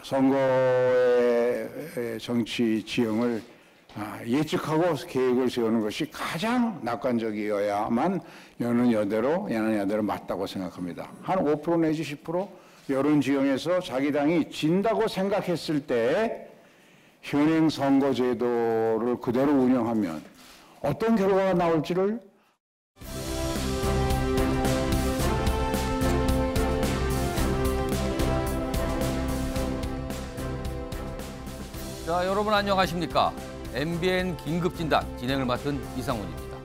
선거의 정치 지형을 예측하고 계획을 세우는 것이 가장 낙관적이어야만 여는 여대로 맞다고 생각합니다. 한 5% 내지 10% 여론 지형에서 자기 당이 진다고 생각했을 때 현행 선거제도를 그대로 운영하면 어떤 결과가 나올지를 자, 여러분 안녕하십니까? MBN 긴급진단 진행을 맡은 이상훈입니다.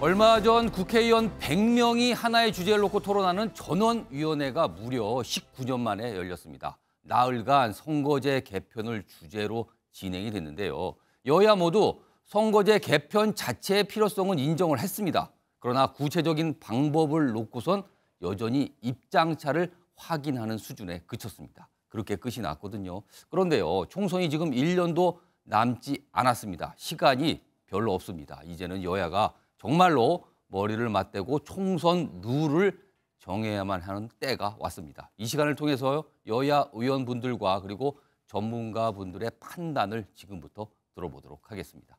얼마 전 국회의원 100명이 하나의 주제를 놓고 토론하는 전원위원회가 무려 19년 만에 열렸습니다. 나흘간 선거제 개편을 주제로 진행이 됐는데요. 여야 모두 선거제 개편 자체의 필요성은 인정을 했습니다. 그러나 구체적인 방법을 놓고선 여전히 입장차를 확인하는 수준에 그쳤습니다. 그렇게 끝이 났거든요. 그런데요, 총선이 지금 1년도 남지 않았습니다. 시간이 별로 없습니다. 이제는 여야가 정말로 머리를 맞대고 총선 룰을 정해야만 하는 때가 왔습니다. 이 시간을 통해서 여야 의원분들과 그리고 전문가분들의 판단을 지금부터 들어보도록 하겠습니다.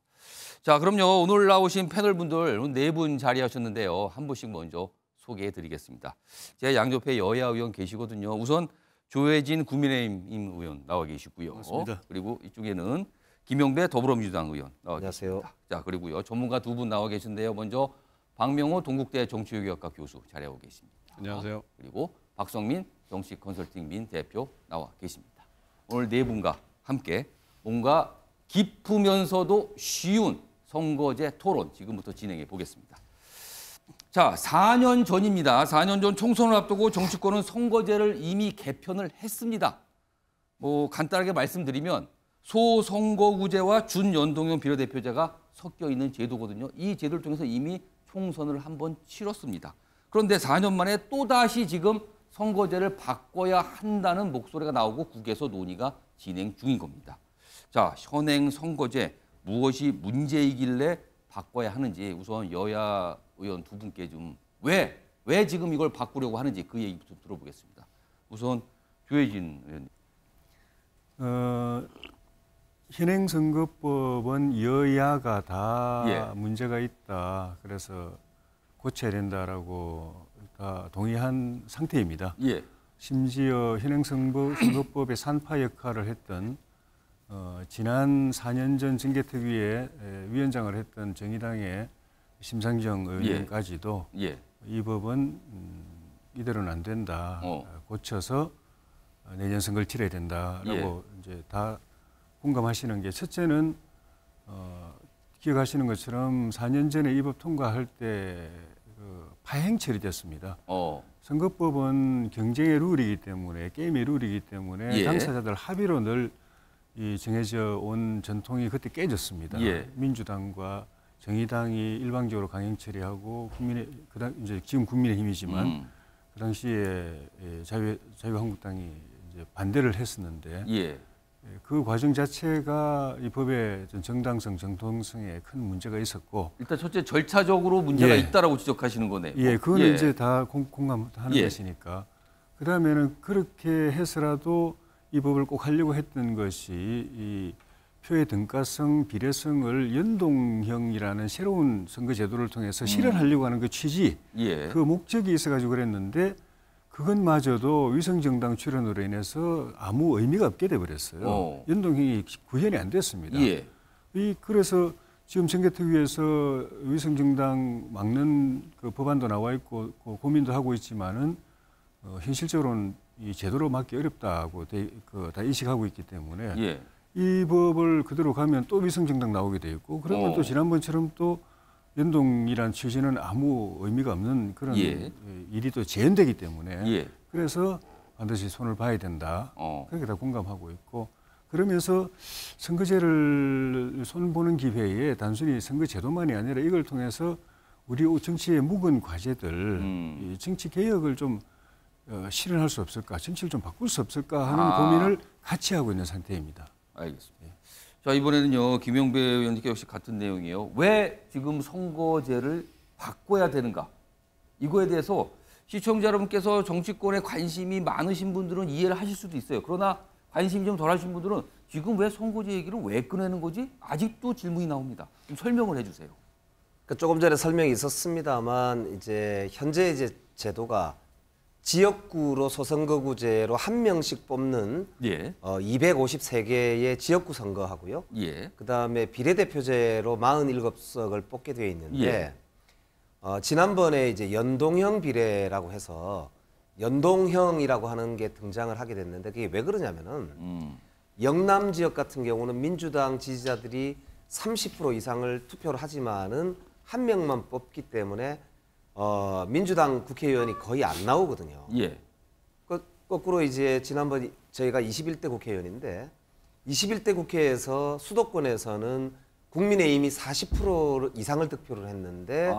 자, 그럼요. 오늘 나오신 패널분들 4분 자리하셨는데요. 한 분씩 먼저 소개해드리겠습니다. 제 양옆에 여야 의원 계시거든요. 우선 조혜진 국민의힘 의원 나와 계시고요. 맞습니다. 그리고 이쪽에는 김용배 더불어민주당 의원 나와 안녕하세요. 계십니다. 자, 그리고요. 전문가 2분 나와 계신데요. 먼저 박명호 동국대 정치외교학과 교수 자리하고 계십니다. 안녕하세요. 그리고 박성민 정치 컨설팅 민 대표 나와 계십니다. 오늘 4분과 함께 뭔가 깊으면서도 쉬운 선거제 토론 지금부터 진행해 보겠습니다. 자, 4년 전입니다. 4년 전 총선을 앞두고 정치권은 선거제를 이미 개편을 했습니다. 간단하게 말씀드리면 소선거구제와 준연동형 비례대표제가 섞여 있는 제도거든요. 이 제도를 통해서 이미 총선을 한번 치렀습니다. 그런데 4년 만에 또다시 지금 선거제를 바꿔야 한다는 목소리가 나오고 국회에서 논의가 진행 중인 겁니다. 자, 현행 선거제 무엇이 문제이길래 바꿔야 하는지 우선 여야 의원 2분께 좀 왜 지금 이걸 바꾸려고 하는지 그 얘기부터 들어보겠습니다. 우선 조혜진 의원님. 현행 선거법은 여야가 다 문제가 있다. 그래서 고쳐야 된다라고 다 동의한 상태입니다. 예. 심지어 현행 선거법의 산파 역할을 했던 지난 4년 전 정개특위에 위원장을 했던 정의당의 심상정 의원까지도 이 법은 이대로는 안 된다. 고쳐서 내년 선거를 치러야 된다라고 이제 다 공감하시는 게, 첫째는 기억하시는 것처럼 4년 전에 이 법 통과할 때 파행 처리됐습니다. 선거법은 경쟁의 룰이기 때문에, 게임의 룰이기 때문에 당사자들 합의로 늘 이 정해져 온 전통이 그때 깨졌습니다. 민주당과 정의당이 일방적으로 강행 처리하고 이제 지금 국민의힘이지만 그 당시에 자유한국당이 이제 반대를 했었는데 그 과정 자체가 이 법의 정당성, 정통성에 큰 문제가 있었고, 일단 첫째 절차적으로 문제가 있다라고 지적하시는 거네요. 그건 이제 다 공감하는 것이니까. 그다음에는 그렇게 해서라도 이 법을 꼭 하려고 했던 것이 이 표의 등가성, 비례성을 연동형이라는 새로운 선거제도를 통해서 실현하려고 하는 그 취지, 그 목적이 있어가지고 그랬는데 그것마저도 위성정당 출현으로 인해서 아무 의미가 없게 돼버렸어요. 연동형이 구현이 안 됐습니다. 그래서 지금 정개특위에서 위성정당 막는 그 법안도 나와 있고 고민도 하고 있지만은 현실적으로는 이 제도로 막기 어렵다고 다 인식하고 있기 때문에 이 법을 그대로 가면 또 위성정당 나오게 돼 있고, 그러면 또 지난번처럼 또 연동이란 취지는 아무 의미가 없는 그런 일이 또 재현되기 때문에 그래서 반드시 손을 봐야 된다. 그렇게 다 공감하고 있고, 그러면서 선거제를 손보는 기회에 단순히 선거제도만이 아니라 이걸 통해서 우리 정치의 묵은 과제들, 이 정치 개혁을 좀 실현할 수 없을까, 정치를 좀 바꿀 수 없을까 하는 고민을 같이 하고 있는 상태입니다. 알겠습니다. 자, 이번에는요, 김용배 의원님께 역시 같은 내용이에요. 왜 지금 선거제를 바꿔야 되는가? 이거에 대해서 시청자 여러분께서 정치권에 관심이 많으신 분들은 이해를 하실 수도 있어요. 그러나 관심이 좀 덜하신 분들은 지금 왜 선거제 얘기를 왜 꺼내는 거지? 아직도 질문이 나옵니다. 좀 설명을 해주세요. 조금 전에 설명이 있었습니다만 이제 현재 이제 제도가 지역구로 소선거구제로 한 명씩 뽑는 예. 253개의 지역구 선거하고요. 예. 그다음에 비례대표제로 47석을 뽑게 되어 있는데 예. 지난번에 이제 연동형 비례라고 해서 연동형이라고 하는 게 등장을 하게 됐는데 그게 왜 그러냐면은 영남 지역 같은 경우는 민주당 지지자들이 30% 이상을 투표를 하지만은 한 명만 뽑기 때문에 민주당 국회의원이 거의 안 나오거든요. 예. 거꾸로 이제 지난번 저희가 21대 국회의원인데 21대 국회에서 수도권에서는 국민의힘이 40% 이상을 득표를 했는데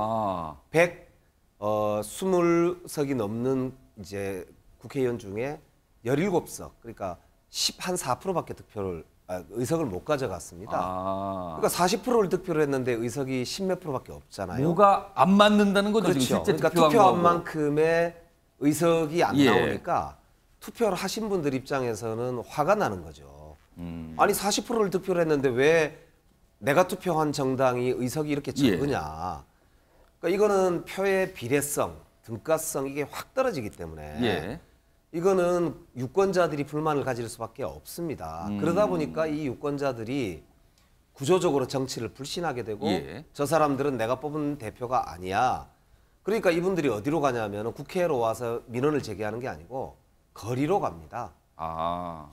120석이 넘는 이제 국회의원 중에 17석 그러니까 14%밖에 의석을 못 가져갔습니다. 그러니까 40%를 득표를 했는데 의석이 10몇 프로밖에 없잖아요. 뭐가 안 맞는다는 거죠. 그렇죠. 지금 실제 그러니까 투표한 만큼의 의석이 안 예. 나오니까 투표를 하신 분들 입장에서는 화가 나는 거죠. 아니 40%를 득표를 했는데 왜 내가 투표한 정당이 의석이 이렇게 적으냐. 그러니까 이거는 표의 비례성, 등가성 이게 확 떨어지기 때문에 예. 이거는 유권자들이 불만을 가질 수밖에 없습니다. 그러다 보니까 이 유권자들이 구조적으로 정치를 불신하게 되고 예. 저 사람들은 내가 뽑은 대표가 아니야. 그러니까 이분들이 어디로 가냐면 국회로 와서 민원을 제기하는 게 아니고 거리로 갑니다.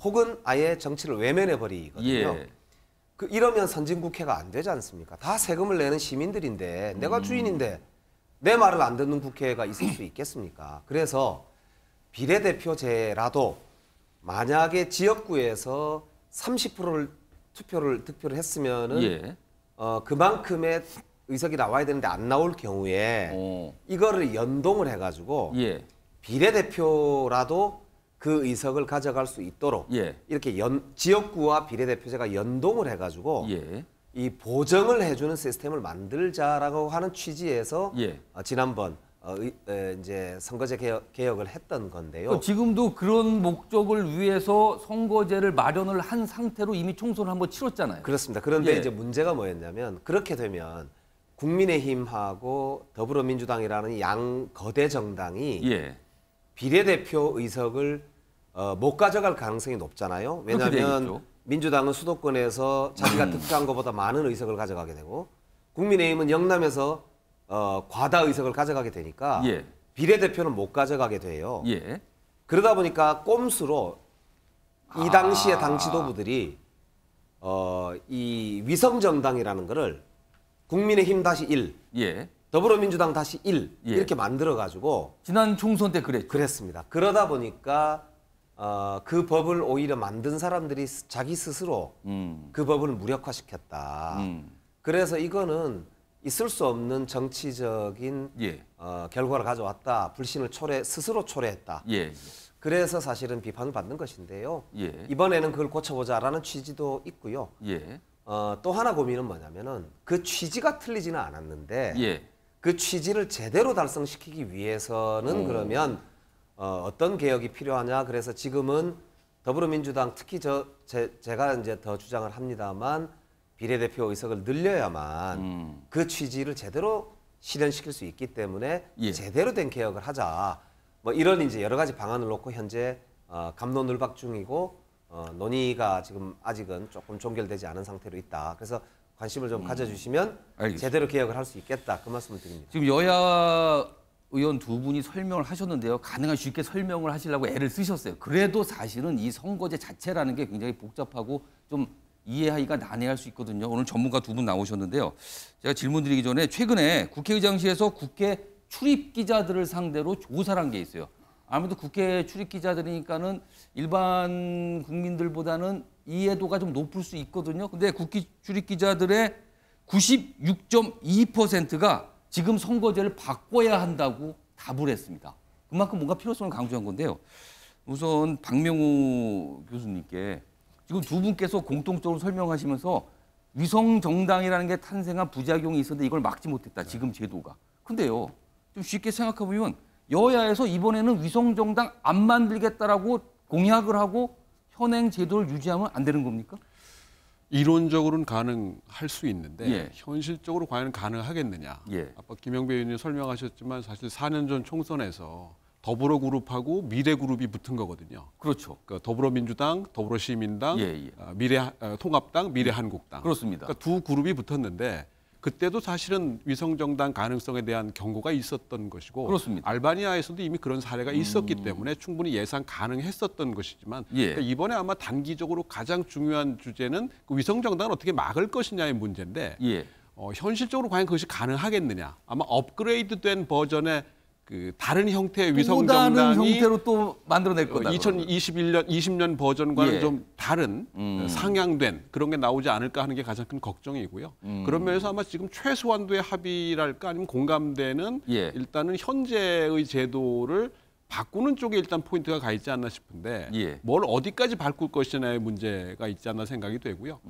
혹은 아예 정치를 외면해 버리거든요. 예. 이러면 선진국회가 안 되지 않습니까? 다 세금을 내는 시민들인데 내가 주인인데 내 말을 안 듣는 국회가 있을 수 있겠습니까? 그래서 비례대표제라도 만약에 지역구에서 30%를 득표를 했으면은 예. 그만큼의 의석이 나와야 되는데 안 나올 경우에 이거를 연동을 해가지고 예. 비례대표라도 그 의석을 가져갈 수 있도록 예. 이렇게 지역구와 비례대표제가 연동을 해가지고 예. 이 보정을 해주는 시스템을 만들자라고 하는 취지에서 예. 지난번 이제 선거제 개혁을 했던 건데요. 지금도 그런 목적을 위해서 선거제를 마련을 한 상태로 이미 총선을 한번 치렀잖아요. 그렇습니다. 그런데 예. 이제 문제가 뭐였냐면 그렇게 되면 국민의힘하고 더불어민주당이라는 양 거대 정당이 예. 비례대표 의석을 못 가져갈 가능성이 높잖아요. 왜냐하면 민주당은 수도권에서 자기가 득표한 것보다 많은 의석을 가져가게 되고 국민의힘은 영남에서 과다 의석을 가져가게 되니까 예. 비례대표는 못 가져가게 돼요. 예. 그러다 보니까 꼼수로 이 당시의 당 지도부들이 이 위성정당이라는 거를 국민의힘 -1, 예. 더불어민주당 -1 예. 이렇게 만들어가지고 지난 총선 때 그랬습니다. 그러다 보니까 그 법을 오히려 만든 사람들이 자기 스스로 그 법을 무력화시켰다. 그래서 이거는 있을 수 없는 정치적인 예. 결과를 가져왔다. 불신을 스스로 초래했다. 예. 그래서 사실은 비판을 받는 것인데요. 예. 이번에는 그걸 고쳐보자라는 취지도 있고요. 예. 또 하나 고민은 뭐냐면은 그 취지가 틀리지는 않았는데 예. 그 취지를 제대로 달성시키기 위해서는 그러면 어떤 개혁이 필요하냐. 그래서 지금은 더불어민주당 특히 제가 이제 더 주장을 합니다만 비례대표 의석을 늘려야만 그 취지를 제대로 실현시킬 수 있기 때문에 예. 제대로 된 개혁을 하자. 뭐 이런 이제 여러 가지 방안을 놓고 현재 갑론을박 중이고 논의가 지금 아직은 조금 종결되지 않은 상태로 있다. 그래서 관심을 좀 가져주시면 알겠습니다. 제대로 개혁을 할 수 있겠다. 그 말씀을 드립니다. 지금 여야 의원 두 분이 설명을 하셨는데요. 가능한 쉽게 설명을 하시려고 애를 쓰셨어요. 그래도 사실은 이 선거제 자체라는 게 굉장히 복잡하고 좀 이해하기가 난해할 수 있거든요. 오늘 전문가 두 분 나오셨는데요. 제가 질문 드리기 전에 최근에 국회의장실에서 국회 출입 기자들을 상대로 조사를 한 게 있어요. 아무래도 국회 출입 기자들이니까는 일반 국민들보다는 이해도가 좀 높을 수 있거든요. 근데 국회 출입 기자들의 96.2%가 지금 선거제를 바꿔야 한다고 답을 했습니다. 그만큼 뭔가 필요성을 강조한 건데요. 우선 박명우 교수님께 지금 두 분께서 공통적으로 설명하시면서 위성 정당이라는 게 탄생한 부작용이 있었는데 이걸 막지 못했다. 지금 제도가. 근데요. 좀 쉽게 생각해 보면 여야에서 이번에는 위성정당 안 만들겠다라고 공약을 하고 현행 제도를 유지하면 안 되는 겁니까? 이론적으로는 가능할 수 있는데 예. 현실적으로 과연 가능하겠느냐. 예. 아까 김영배 의원님 설명하셨지만 사실 4년 전 총선에서 더불어그룹하고 미래그룹이 붙은 거거든요. 그렇죠. 그러니까 더불어민주당, 더불어시민당, 예. 통합당, 미래한국당. 그렇습니다. 그러니까 두 그룹이 붙었는데 그때도 사실은 위성정당 가능성에 대한 경고가 있었던 것이고 그렇습니다. 알바니아에서도 이미 그런 사례가 있었기 때문에 충분히 예상 가능했었던 것이지만 예. 그러니까 이번에 아마 단기적으로 가장 중요한 주제는 그 위성정당을 어떻게 막을 것이냐의 문제인데 예. 현실적으로 과연 그것이 가능하겠느냐. 아마 업그레이드된 버전의 그 다른 형태의 또 다른 위성정당이 형태로 또 만들어낼 거다. 2020년 버전과는 예. 좀 다른 상향된 그런 게 나오지 않을까 하는 게 가장 큰 걱정이고요. 그런 면에서 아마 지금 최소한도의 합의랄까 아니면 공감대는 예. 일단은 현재의 제도를 바꾸는 쪽에 일단 포인트가 가 있지 않나 싶은데 예. 뭘 어디까지 바꿀 것이냐의 문제가 있지 않나 생각이 되고요.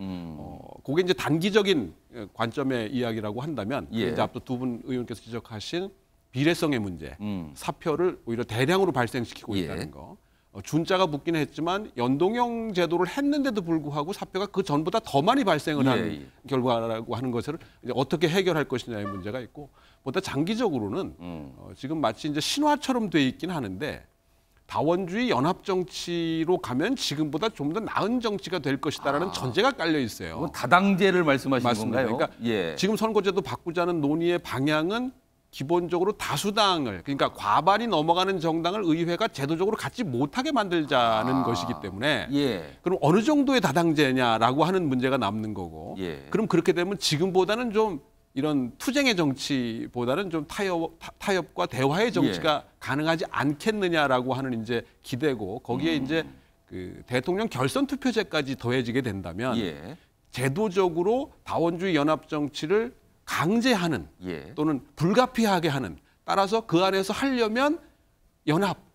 그게 이제 단기적인 관점의 이야기라고 한다면 예. 이제 앞서 두 분 의원께서 지적하신 비례성의 문제, 사표를 오히려 대량으로 발생시키고 예. 있다는 거. 준자가 붙기는 했지만 연동형 제도를 했는데도 불구하고 사표가 그 전보다 더 많이 발생을 예, 한 예. 결과라고 하는 것을 이제 어떻게 해결할 것이냐의 문제가 있고, 보다 장기적으로는 지금 마치 이제 신화처럼 돼 있긴 하는데 다원주의 연합 정치로 가면 지금보다 좀 더 나은 정치가 될 것이다라는 전제가 깔려 있어요. 이건 다당제를 말씀하시는 맞습니다. 건가요? 그러니까 예. 지금 선거제도 바꾸자는 논의의 방향은 기본적으로 다수당을, 그러니까 과반이 넘어가는 정당을 의회가 제도적으로 갖지 못하게 만들자는 것이기 때문에 예. 그럼 어느 정도의 다당제냐라고 하는 문제가 남는 거고 예. 그럼 그렇게 되면 지금보다는 좀 이런 투쟁의 정치보다는 좀 타협과 대화의 정치가 가능하지 않겠느냐라고 하는 이제 기대고, 거기에 이제 그 대통령 결선 투표제까지 더해지게 된다면 예. 제도적으로 다원주의 연합 정치를 강제하는 예. 또는 불가피하게 하는, 따라서 그 안에서 하려면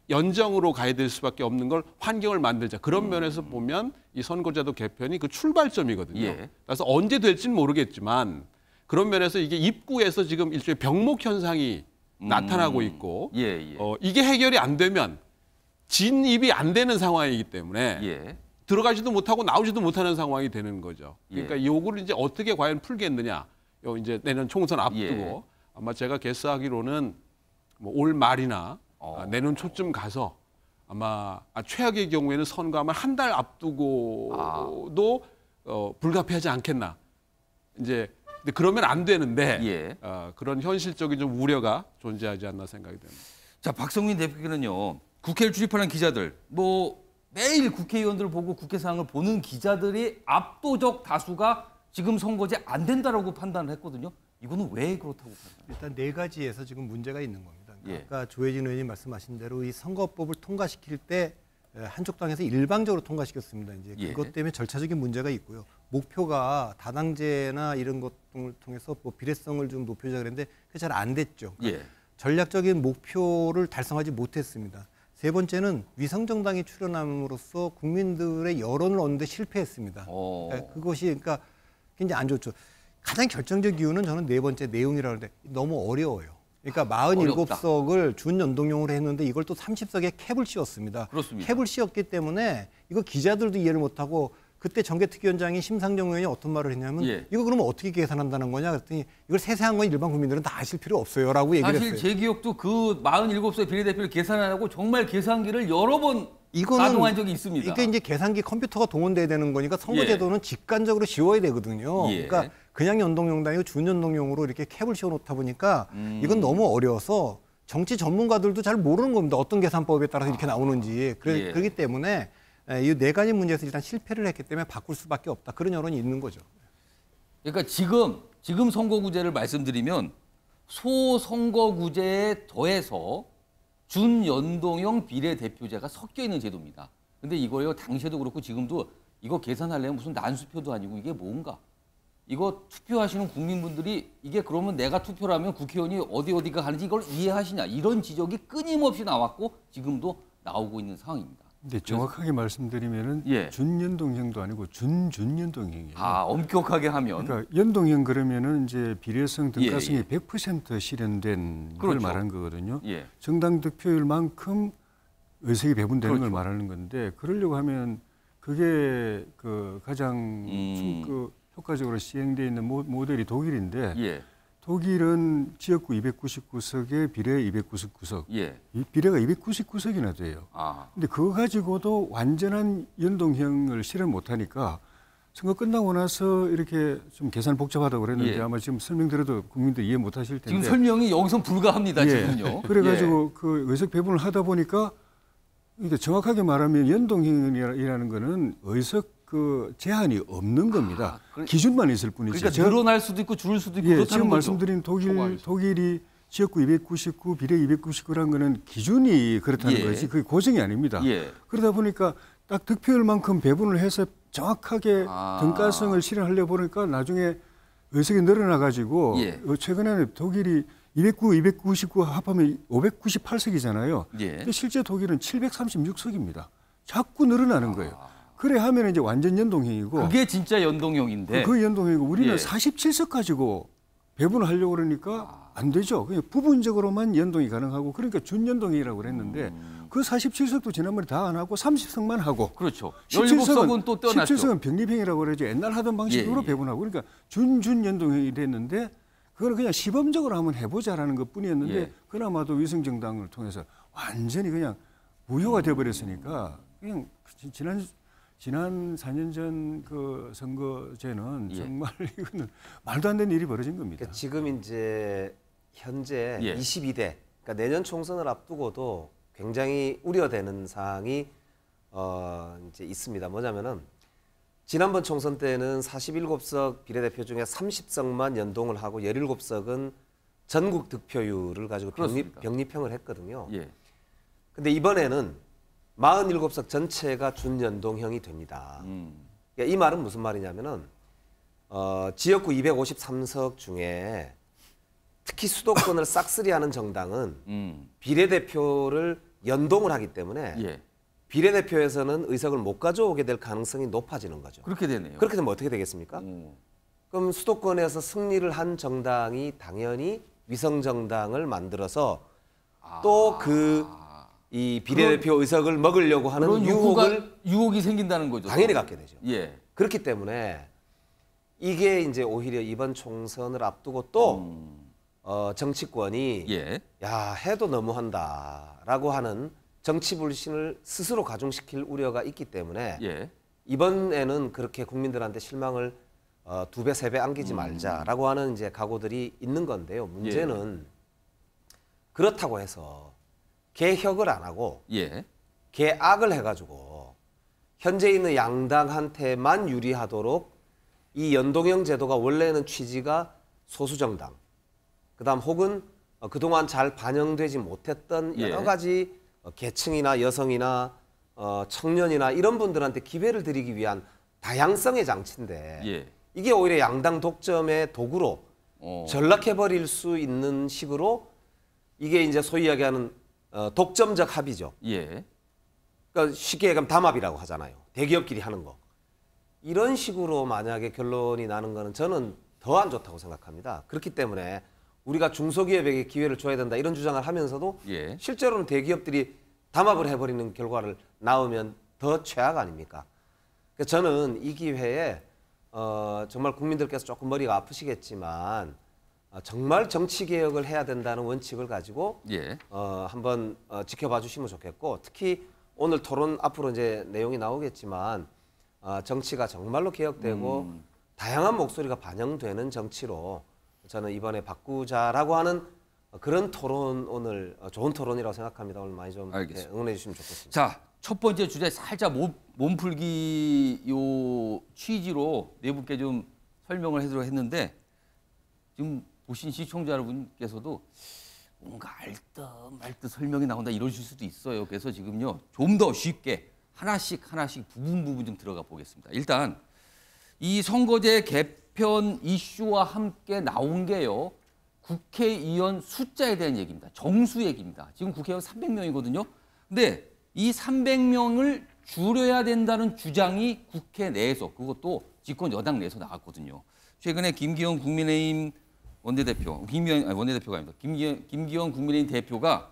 연정으로 가야 될 수밖에 없는 걸 환경을 만들자. 그런 면에서 보면 이 선거제도 개편이 그 출발점이거든요. 예. 그래서 언제 될지는 모르겠지만 그런 면에서 이게 입구에서 지금 일종의 병목 현상이 나타나고 있고 예. 이게 해결이 안 되면 진입이 안 되는 상황이기 때문에 예. 들어가지도 못하고 나오지도 못하는 상황이 되는 거죠. 그러니까 예. 요거를 이제 어떻게 과연 풀겠느냐. 이제 내년 총선 앞두고 예. 아마 제가 개수하기로는 뭐 올 말이나 내년 초쯤 가서 아마 최악의 경우에는 선거하면 한 달 앞두고도 불가피하지 않겠나. 이제 근데 그러면 안 되는데 예. 그런 현실적인 좀 우려가 존재하지 않나 생각이 됩니다. 자, 박성민 대표께는요. 국회를 출입하는 기자들, 뭐 매일 국회의원들 보고 국회 상황을 보는 기자들이 압도적 다수가 지금 선거제 안 된다라고 판단을 했거든요. 이거는 왜 그렇다고 판단해요? 일단 네 가지에서 지금 문제가 있는 겁니다. 예. 아까 조혜진 의원이 말씀하신 대로 이 선거법을 통과시킬 때 한쪽 당에서 일방적으로 통과시켰습니다. 이제 예. 그것 때문에 절차적인 문제가 있고요. 목표가 다당제나 이런 것을 통해서 뭐 비례성을 좀 높여자 그랬는데 그게 잘 안 됐죠. 그러니까 예. 전략적인 목표를 달성하지 못했습니다. 세 번째는 위성정당이 출연함으로써 국민들의 여론을 얻는데 실패했습니다. 그러니까 그것이 그러니까 굉장히 안 좋죠. 가장 결정적 이유는 저는 네 번째 내용이라고 하는데 너무 어려워요. 그러니까 47석을 준연동형으로 했는데 이걸 또 30석에 캡을 씌웠습니다. 그렇습니다. 캡을 씌웠기 때문에 이거 기자들도 이해를 못하고 그때 정계특위원장이 심상정 의원이 어떤 말을 했냐면 예. 이거 그러면 어떻게 계산한다는 거냐 그랬더니 이걸 세세한 건 일반 국민들은 다 아실 필요 없어요라고 얘기를 사실 했어요. 제 기억도 그 47세 비례대표를 계산하려고 정말 계산기를 여러 번 가동한 적이 있습니다. 이게 이제 계산기 컴퓨터가 동원돼야 되는 거니까 선거제도는 직관적으로 지워야 되거든요. 예. 그러니까 그냥 연동형도 아니고 준연동형으로 이렇게 캡을 씌워놓다 보니까 이건 너무 어려워서 정치 전문가들도 잘 모르는 겁니다. 어떤 계산법에 따라서 이렇게 나오는지. 예. 그렇기 때문에 이 네 가지 문제에서 일단 실패를 했기 때문에 바꿀 수밖에 없다. 그런 여론이 있는 거죠. 그러니까 지금 선거구제를 말씀드리면 소선거구제에 더해서 준연동형 비례대표제가 섞여 있는 제도입니다. 근데 이거요, 당시에도 그렇고 지금도 이거 계산하려면 무슨 난수표도 아니고 이게 뭔가? 이거 투표하시는 국민분들이 이게 그러면 내가 투표를 하면 국회의원이 어디가 가는지 이걸 이해하시냐? 이런 지적이 끊임없이 나왔고 지금도 나오고 있는 상황입니다. 근데 정확하게 말씀드리면은 예. 준연동형도 아니고 준준연동형이에요. 아, 엄격하게 하면. 그러니까 연동형 그러면은 이제 비례성 등가성이 예. 100% 실현된 걸 그렇죠. 말하는 거거든요. 예. 정당 득표율만큼 의석이 배분되는 그렇죠. 걸 말하는 건데 그러려고 하면 그게 그 가장 그 효과적으로 시행되어 있는 모델이 독일인데 예. 독일은 지역구 299석에 비례 299석. 예. 이 비례가 299석이나 돼요. 아. 근데 그거 가지고도 완전한 연동형을 실현 못하니까 선거 끝나고 나서 이렇게 좀 계산 복잡하다고 그랬는데 예. 아마 지금 설명드려도 국민들 이해 못하실 텐데. 지금 설명이 여기서 불가합니다. 예. 지금요. 그래가지고 그 의석 배분을 하다 보니까 이게 정확하게 말하면 연동형이라는 거는 의석 그 제한이 없는 겁니다. 기준만 있을 뿐이죠. 그러니까 늘어날 수도 있고 줄을 수도 있고 예, 그렇다는 지금 거죠. 말씀드린 독일이 지역구 299, 비례 299라는 거는 기준이 그렇다는 예. 거지 그게 고정이 아닙니다. 예. 그러다 보니까 딱 득표율만큼 배분을 해서 정확하게 등가성을 실현하려고 보니까 나중에 의석이 늘어나 가지고 예. 최근에는 독일이 299 합하면 598석이잖아요. 예. 근데 실제 독일은 736석입니다. 자꾸 늘어나는 거예요. 그래 하면 이제 완전 연동형이고 그게 진짜 연동형인데. 그 연동형이고 우리는 예. 47석 가지고 배분을 하려고 그러니까 안 되죠. 그냥 부분적으로만 연동이 가능하고 그러니까 준연동이라고 그랬는데 그 47석도 지난번에 다 안 하고 30석만 하고 그렇죠. 17석은 또 떼어놨죠. 17석은 병립형이라고 그러죠. 옛날 하던 방식으로 예. 배분하고 그러니까 준연동형이 됐는데 그거는 그냥 시범적으로 한번 해보자라는 것뿐이었는데 예. 그나마도 위성정당을 통해서 완전히 그냥 무효가 돼버렸으니까 그냥 지난 4년 전 그 선거제는 예. 정말 이거는 말도 안 되는 일이 벌어진 겁니다. 그러니까 지금 이제 현재 예. 22대, 그러니까 내년 총선을 앞두고도 굉장히 우려되는 사항이 이제 있습니다. 뭐냐면은 지난번 총선 때는 47석 비례대표 중에 30석만 연동을 하고 17석은 전국 득표율을 가지고 그렇습니다. 병립형을 했거든요. 예. 근데 이번에는 47석 전체가 준연동형이 됩니다. 그러니까 이 말은 무슨 말이냐면은 지역구 253석 중에 특히 수도권을 싹쓸이하는 정당은 비례대표를 연동을 하기 때문에 예. 비례대표에서는 의석을 못 가져오게 될 가능성이 높아지는 거죠. 그렇게 되네요. 그렇게 되면 어떻게 되겠습니까? 그럼 수도권에서 승리를 한 정당이 당연히 위성정당을 만들어서 또 이 비례대표 의석을 먹으려고 하는 그런 유혹이 생긴다는 거죠. 당연히 갖게 되죠. 예. 그렇기 때문에 이게 이제 오히려 이번 총선을 앞두고 또 정치권이 예. 야 해도 너무한다라고 하는 정치 불신을 스스로 가중시킬 우려가 있기 때문에 예. 이번에는 그렇게 국민들한테 실망을 2배, 3배 안기지 말자라고 하는 이제 각오들이 있는 건데요. 문제는 그렇다고 해서 개혁을 안 하고 예. 개악을 해가지고 현재 있는 양당한테만 유리하도록 이 연동형 제도가 원래는 취지가 소수정당, 그다음 혹은 그동안 잘 반영되지 못했던 여러 예. 가지 계층이나 여성이나 청년이나 이런 분들한테 기회를 드리기 위한 다양성의 장치인데 예. 이게 오히려 양당 독점의 도구로 전락해버릴 수 있는 식으로 이게 이제 소위 이야기하는 독점적 합의죠. 예. 그러니까 쉽게 얘기하면 담합이라고 하잖아요. 대기업끼리 하는 거. 이런 식으로 만약에 결론이 나는 거는 저는 더 안 좋다고 생각합니다. 그렇기 때문에 우리가 중소기업에게 기회를 줘야 된다 이런 주장을 하면서도 예. 실제로는 대기업들이 담합을 해버리는 결과를 낳으면 더 최악 아닙니까? 그래서 저는 이 기회에 정말 국민들께서 조금 머리가 아프시겠지만 정말 정치 개혁을 해야 된다는 원칙을 가지고 예. 한번 지켜봐 주시면 좋겠고 특히 오늘 토론 앞으로 이제 내용이 나오겠지만 정치가 정말로 개혁되고 다양한 목소리가 반영되는 정치로 저는 이번에 바꾸자라고 하는 그런 토론 오늘 좋은 토론이라고 생각합니다. 오늘 많이 좀 응원해 주시면 좋겠습니다. 자, 첫 번째 주제 살짝 몸풀기 요 취지로 네 분께 좀 설명을 해드리려 했는데 지금 보신 시청자 여러분께서도 뭔가 알듯 설명이 나온다 이러실 수도 있어요. 그래서 지금요 좀 더 쉽게 하나씩 부분 좀 들어가 보겠습니다. 일단 이 선거제 개편 이슈와 함께 나온 게요 국회의원 숫자에 대한 얘기입니다. 정수 얘기입니다. 지금 국회의원 300명이거든요. 근데 이 300명을 줄여야 된다는 주장이 국회 내에서, 그것도 집권 여당 내에서 나왔거든요. 최근에 김기현 국민의힘 원내대표, 원내대표가 아닙니다. 김기현 국민의힘 대표가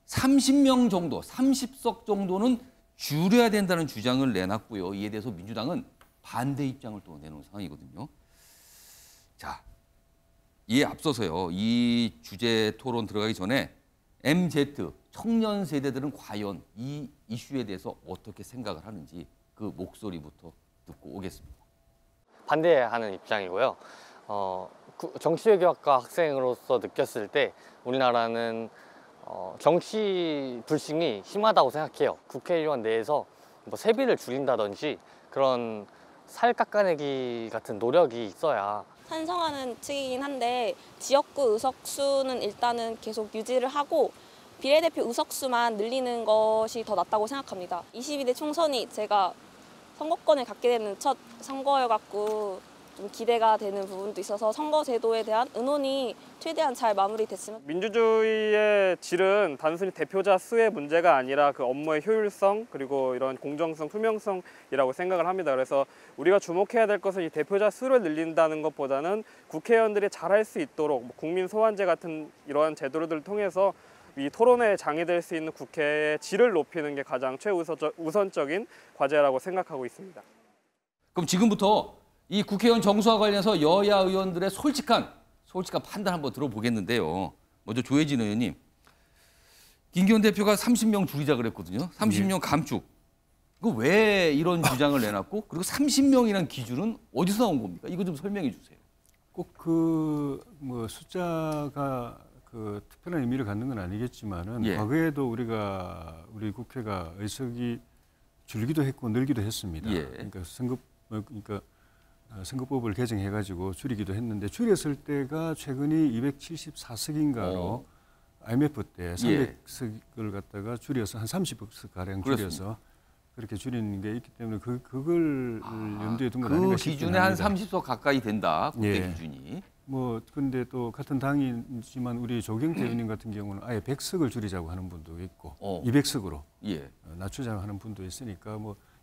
30명 정도, 30석 정도는 줄여야 된다는 주장을 내놨고요. 이에 대해서 민주당은 반대 입장을 또 내놓은 상황이거든요. 자, 이에 앞서서요. 이 주제 토론 들어가기 전에 MZ, 청년 세대들은 과연 이 이슈에 대해서 어떻게 생각을 하는지 그 목소리부터 듣고 오겠습니다. 반대하는 입장이고요. 정치외교학과 학생으로서 느꼈을 때 우리나라는 정치 불신이 심하다고 생각해요. 국회의원 내에서 뭐 세비를 줄인다든지 그런 살 깎아내기 같은 노력이 있어야. 찬성하는 측이긴 한데 지역구 의석수는 일단은 계속 유지를 하고 비례대표 의석수만 늘리는 것이 더 낫다고 생각합니다. 22대 총선이 제가 선거권을 갖게 되는 첫 선거여갖고 좀 기대가 되는 부분도 있어서 선거제도에 대한 의논이 최대한 잘 마무리됐으면. 민주주의의 질은 단순히 대표자 수의 문제가 아니라 그 업무의 효율성 그리고 이런 공정성, 투명성이라고 생각을 합니다. 그래서 우리가 주목해야 될 것은 이 대표자 수를 늘린다는 것보다는 국회의원들이 잘할 수 있도록 국민 소환제 같은 이러한 제도들을 통해서 이 토론회에 장애될 수 있는 국회의 질을 높이는 게 가장 최우선적인 과제라고 생각하고 있습니다. 그럼 지금부터 이 국회의원 정수와 관련해서 여야 의원들의 솔직한 판단 한번 들어보겠는데요. 먼저 조혜진 의원님, 김기현 대표가 30명 줄이자 그랬거든요. 30명 감축. 그 왜 이런 주장을 내놨고, 그리고 30명이라는 기준은 어디서 나온 겁니까? 이거 좀 설명해 주세요. 꼭 숫자가 특별한 의미를 갖는 건 아니겠지만은 예. 과거에도 우리 국회가 의석이 줄기도 했고 늘기도 했습니다. 예. 그러니까 선거법을 개정해가지고 줄이기도 했는데 줄였을 때가 최근이 274석인가로 IMF 때 300석을 갖다가 줄여서 한 30석 가량 줄여서 그렇게 줄이는 게 있기 때문에 그걸 염두에 둔 건 아닌가 싶습니다. 그 기준에 한 30석 가까이 된다. 국회 예. 기준이. 근데 또 같은 당이지만 우리 조경태 의원님 같은 경우는 아예 100석을 줄이자고 하는 분도 있고 200석으로 예. 낮추자고 하는 분도 있으니까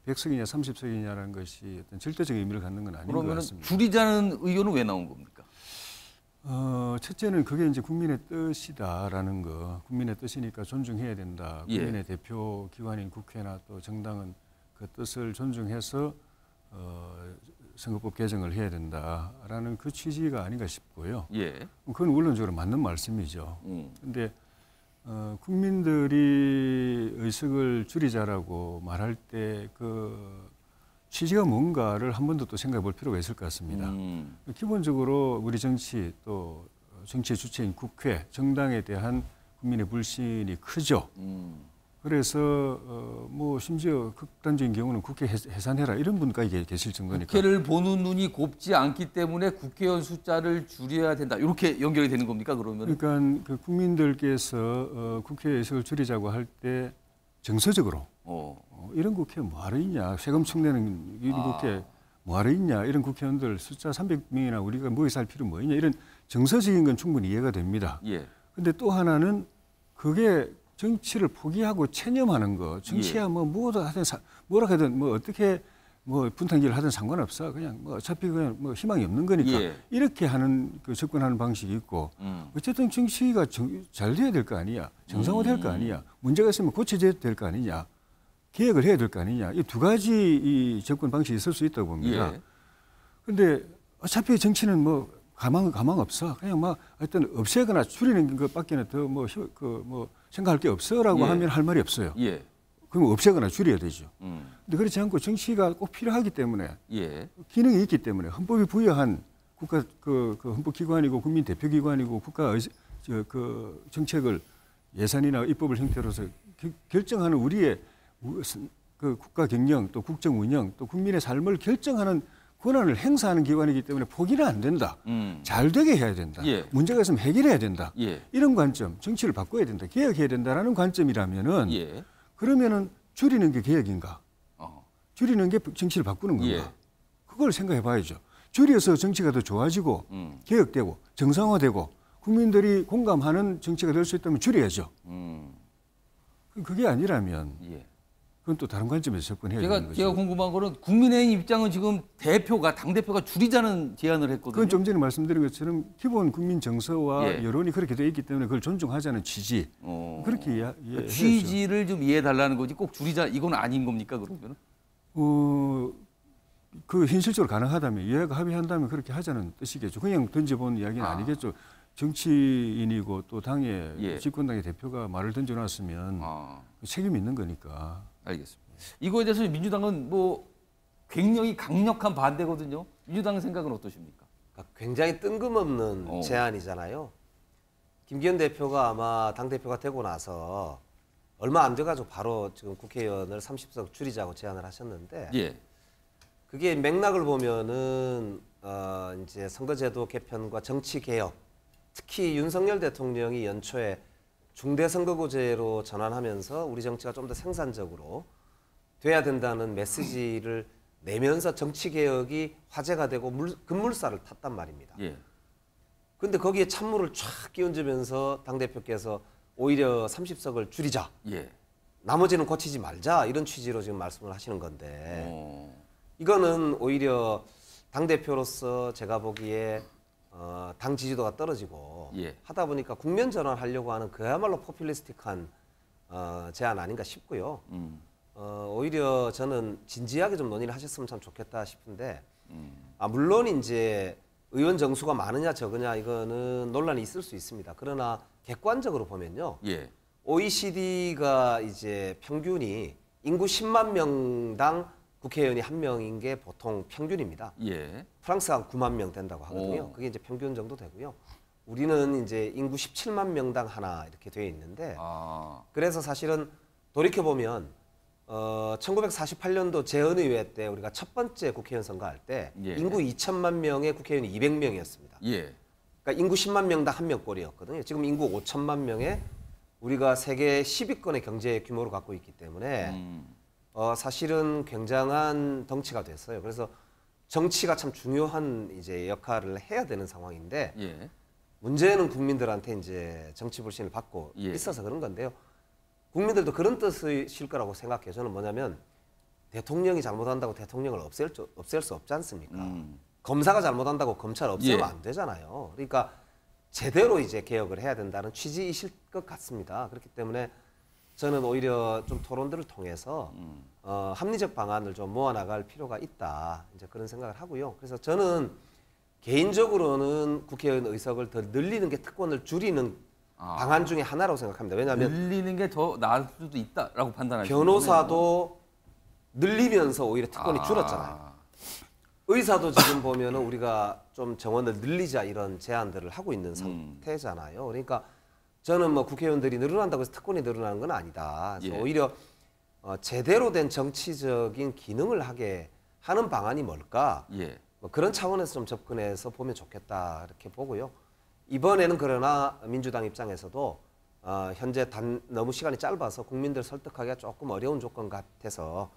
100석이냐 30석이냐라는 것이 어떤 절대적 의미를 갖는 건 아닌 것 같습니다. 줄이자는 의견은 왜 나온 겁니까? 첫째는 그게 이제 국민의 뜻이다라는 거, 국민의 뜻이니까 존중해야 된다. 예. 국민의 대표 기관인 국회나 또 정당은 그 뜻을 존중해서 선거법 개정을 해야 된다라는 그 취지가 아닌가 싶고요. 예. 그건 원론적으로 맞는 말씀이죠. 그런데 국민들이 의석을 줄이자라고 말할 때 그 취지가 뭔가를 한 번 더 또 생각해 볼 필요가 있을 것 같습니다. 기본적으로 우리 정치 또 정치의 주체인 국회, 정당에 대한 국민의 불신이 크죠. 그래서 심지어 극단적인 경우는 국회 해산해라 이런 분까지 계실 정도니까. 국회를 보는 눈이 곱지 않기 때문에 국회의원 숫자를 줄여야 된다. 이렇게 연결이 되는 겁니까, 그러면? 그러니까 그 국민들께서 국회 의석을 줄이자고 할 때 정서적으로 이런 국회 뭐하러 있냐, 세금 청내는 이런 국회 뭐하러 있냐, 이런 국회의원들 숫자 300명이나 우리가 모여서 할 필요 뭐 있냐, 이런 정서적인 건 충분히 이해가 됩니다. 그런데 또 하나는 그게 정치를 포기하고 체념하는 거, 정치야 뭐라 하든 어떻게 분탕질을 하든 상관없어. 그냥 어차피 그냥 희망이 없는 거니까. 이렇게 하는 접근하는 방식이 있고, 어쨌든 정치가 잘 돼야 될 거 아니야. 정상화될 거 아니야. 문제가 있으면 고쳐져야 될 거 아니냐. 개혁을 해야 될 거 아니냐. 이 두 가지 이 접근 방식이 있을 수 있다고 봅니다. 그런데 어차피 정치는 가망 없어. 그냥 하여튼 없애거나 줄이는 것밖에는 더 생각할 게 없어라고 하면 할 말이 없어요. 그럼 없애거나 줄여야 되죠. 근데 그렇지 않고 정치가 꼭 필요하기 때문에 기능이 있기 때문에 헌법이 부여한 국가 그 헌법기관이고 국민 대표기관이고 국가 정책을 예산이나 입법을 형태로서 결정하는 우리의 그 국가 경영 또 국정 운영 또 국민의 삶을 결정하는 권한을 행사하는 기관이기 때문에 포기는 안 된다. 잘 되게 해야 된다. 문제가 있으면 해결해야 된다. 이런 관점, 정치를 바꿔야 된다. 개혁해야 된다라는 관점이라면은 그러면은 줄이는 게 개혁인가? 줄이는 게 정치를 바꾸는 건가? 그걸 생각해 봐야죠. 줄여서 정치가 더 좋아지고 개혁되고 정상화되고 국민들이 공감하는 정치가 될 수 있다면 줄여야죠. 그게 아니라면 그건 또 다른 관점에서 접근해야 되는 거죠. 제가 궁금한 거는 국민의힘 입장은 지금 당대표가 줄이자는 제안을 했거든요. 그건 좀 전에 말씀드린 것처럼 기본 국민 정서와 예. 여론이 그렇게 되어 있기 때문에 그걸 존중하자는 취지. 그렇게 이해해야죠. 취지를 좀 이해해달라는 거지 꼭 줄이자 이건 아닌 겁니까 그러면? 그 현실적으로 가능하다면 이해가 합의한다면 그렇게 하자는 뜻이겠죠. 그냥 던져본 이야기는 아니겠죠. 정치인이고 또 당의 예. 집권당의 대표가 말을 던져놨으면 책임이 있는 거니까. 알겠습니다. 이거에 대해서 민주당은 뭐 굉장히 강력한 반대거든요. 민주당 생각은 어떠십니까? 굉장히 뜬금없는 제안이잖아요. 김기현 대표가 아마 당대표가 되고 나서 얼마 안 돼가지고 바로 지금 국회의원을 30석 줄이자고 제안을 하셨는데 예. 그게 맥락을 보면은 이제 선거제도 개편과 정치 개혁, 특히 윤석열 대통령이 연초에 중대선거구제로 전환하면서 우리 정치가 좀 더 생산적으로 돼야 된다는 메시지를 내면서 정치 개혁이 화제가 되고 급물살을 탔단 말입니다. 예. 근데 거기에 찬물을 쫙 끼얹으면서 당대표께서 오히려 30석을 줄이자. 예. 나머지는 고치지 말자. 이런 취지로 지금 말씀을 하시는 건데 이거는 오히려 당대표로서 제가 보기에 당 지지도가 떨어지고 예. 하다 보니까 국면 전환하려고 하는 그야말로 포퓰리스틱한 제안 아닌가 싶고요. 오히려 저는 진지하게 좀 논의를 하셨으면 참 좋겠다 싶은데 물론 이제 의원 정수가 많으냐 적으냐 이거는 논란이 있을 수 있습니다. 그러나 객관적으로 보면요. 예. OECD가 이제 평균이 인구 10만 명당 국회의원이 한 명인 게 보통 평균입니다. 예. 프랑스가 한 9만 명 된다고 하거든요. 그게 이제 평균 정도 되고요. 우리는 이제 인구 17만 명당 하나 이렇게 되어 있는데 그래서 사실은 돌이켜 보면 1948년도 재헌의회 때 우리가 첫 번째 국회의원 선거할 때 예. 인구 2천만 명의 국회의원이 200명이었습니다. 예. 그러니까 인구 10만 명당 한 명꼴이었거든요. 지금 인구 5천만 명에 우리가 세계 10위권의 경제 규모를 갖고 있기 때문에 사실은 굉장한 덩치가 됐어요. 그래서 정치가 참 중요한 이제 역할을 해야 되는 상황인데 예. 문제는 국민들한테 이제 정치 불신을 받고 예. 있어서 그런 건데요. 국민들도 그런 뜻이실 거라고 생각해요. 저는 뭐냐면 대통령이 잘못한다고 대통령을 없앨 수 없지 않습니까? 검사가 잘못한다고 검찰 없애면 예. 안 되잖아요. 그러니까 제대로 이제 개혁을 해야 된다는 취지이실 것 같습니다. 그렇기 때문에 저는 오히려 좀 토론들을 통해서 합리적 방안을 좀 모아나갈 필요가 있다. 이제 그런 생각을 하고요. 그래서 저는 개인적으로는 국회의원 의석을 더 늘리는 게 특권을 줄이는 방안 중에 하나라고 생각합니다. 왜냐하면 늘리는 게 더 나을 수도 있다라고 판단하시는 변호사도 늘리면서 오히려 특권이 줄었잖아요. 의사도 지금 보면은 우리가 좀 정원을 늘리자 이런 제안들을 하고 있는 상태잖아요. 그러니까 저는 뭐 국회의원들이 늘어난다고 해서 특권이 늘어나는 건 아니다. 그래서 예. 오히려 제대로 된 정치적인 기능을 하게 하는 방안이 뭘까? 예. 뭐 그런 차원에서 좀 접근해서 보면 좋겠다 이렇게 보고요. 이번에는 그러나 민주당 입장에서도 현재 너무 시간이 짧아서 국민들 설득하기가 조금 어려운 조건 같아서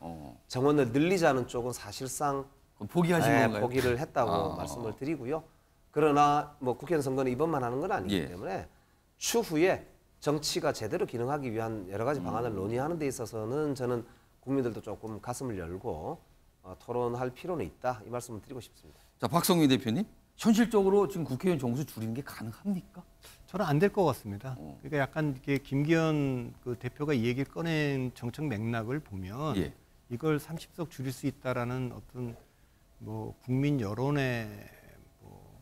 정원을 늘리자는 쪽은 사실상 포기하신 건가요? 포기를 했다고 말씀을 드리고요. 그러나 뭐 국회의원 선거는 이번만 하는 건 아니기 예. 때문에 추후에 정치가 제대로 기능하기 위한 여러 가지 방안을 논의하는 데 있어서는 저는 국민들도 조금 가슴을 열고 토론할 필요는 있다 이 말씀을 드리고 싶습니다. 자, 박성민 대표님, 현실적으로 지금 국회의원 정수 줄이는 게 가능합니까? 저는 안 될 것 같습니다. 그러니까 약간 이게 김기현 그 대표가 이 얘기를 꺼낸 정책 맥락을 보면 예. 이걸 30석 줄일 수 있다라는 어떤 뭐 국민 여론에 뭐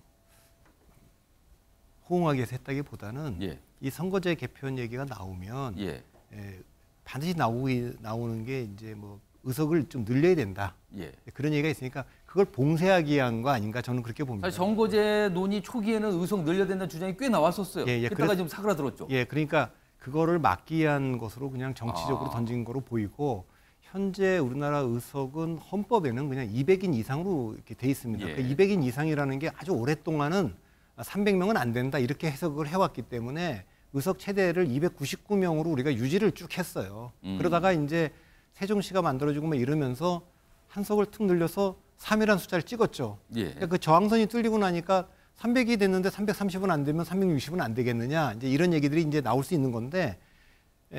호응하기 위해서 했다기보다는 예. 이 선거제 개편 얘기가 나오면 예. 반드시 나오는 게 이제 뭐 의석을 좀 늘려야 된다. 예. 그런 얘기가 있으니까 그걸 봉쇄하기 위한 거 아닌가 저는 그렇게 봅니다. 사실 정거제 논의 초기에는 의석 늘려야 된다는 주장이 꽤 나왔었어요. 예, 예. 그때가 좀 사그라들었죠. 예, 그러니까 그거를 막기 위한 것으로 그냥 정치적으로 던진 거로 보이고 현재 우리나라 의석은 헌법에는 그냥 200인 이상으로 이렇게 돼 있습니다. 예. 그러니까 200인 이상이라는 게 아주 오랫동안은 300명은 안 된다 이렇게 해석을 해왔기 때문에 의석 최대를 299명으로 우리가 유지를 쭉 했어요. 그러다가 이제 세종시가 만들어지고 막 이러면서 한 석을 툭 늘려서 3이라는 숫자를 찍었죠. 예. 그러니까 그 저항선이 뚫리고 나니까 300이 됐는데 330은 안 되면 360은 안 되겠느냐. 이제 이런 얘기들이 이제 나올 수 있는 건데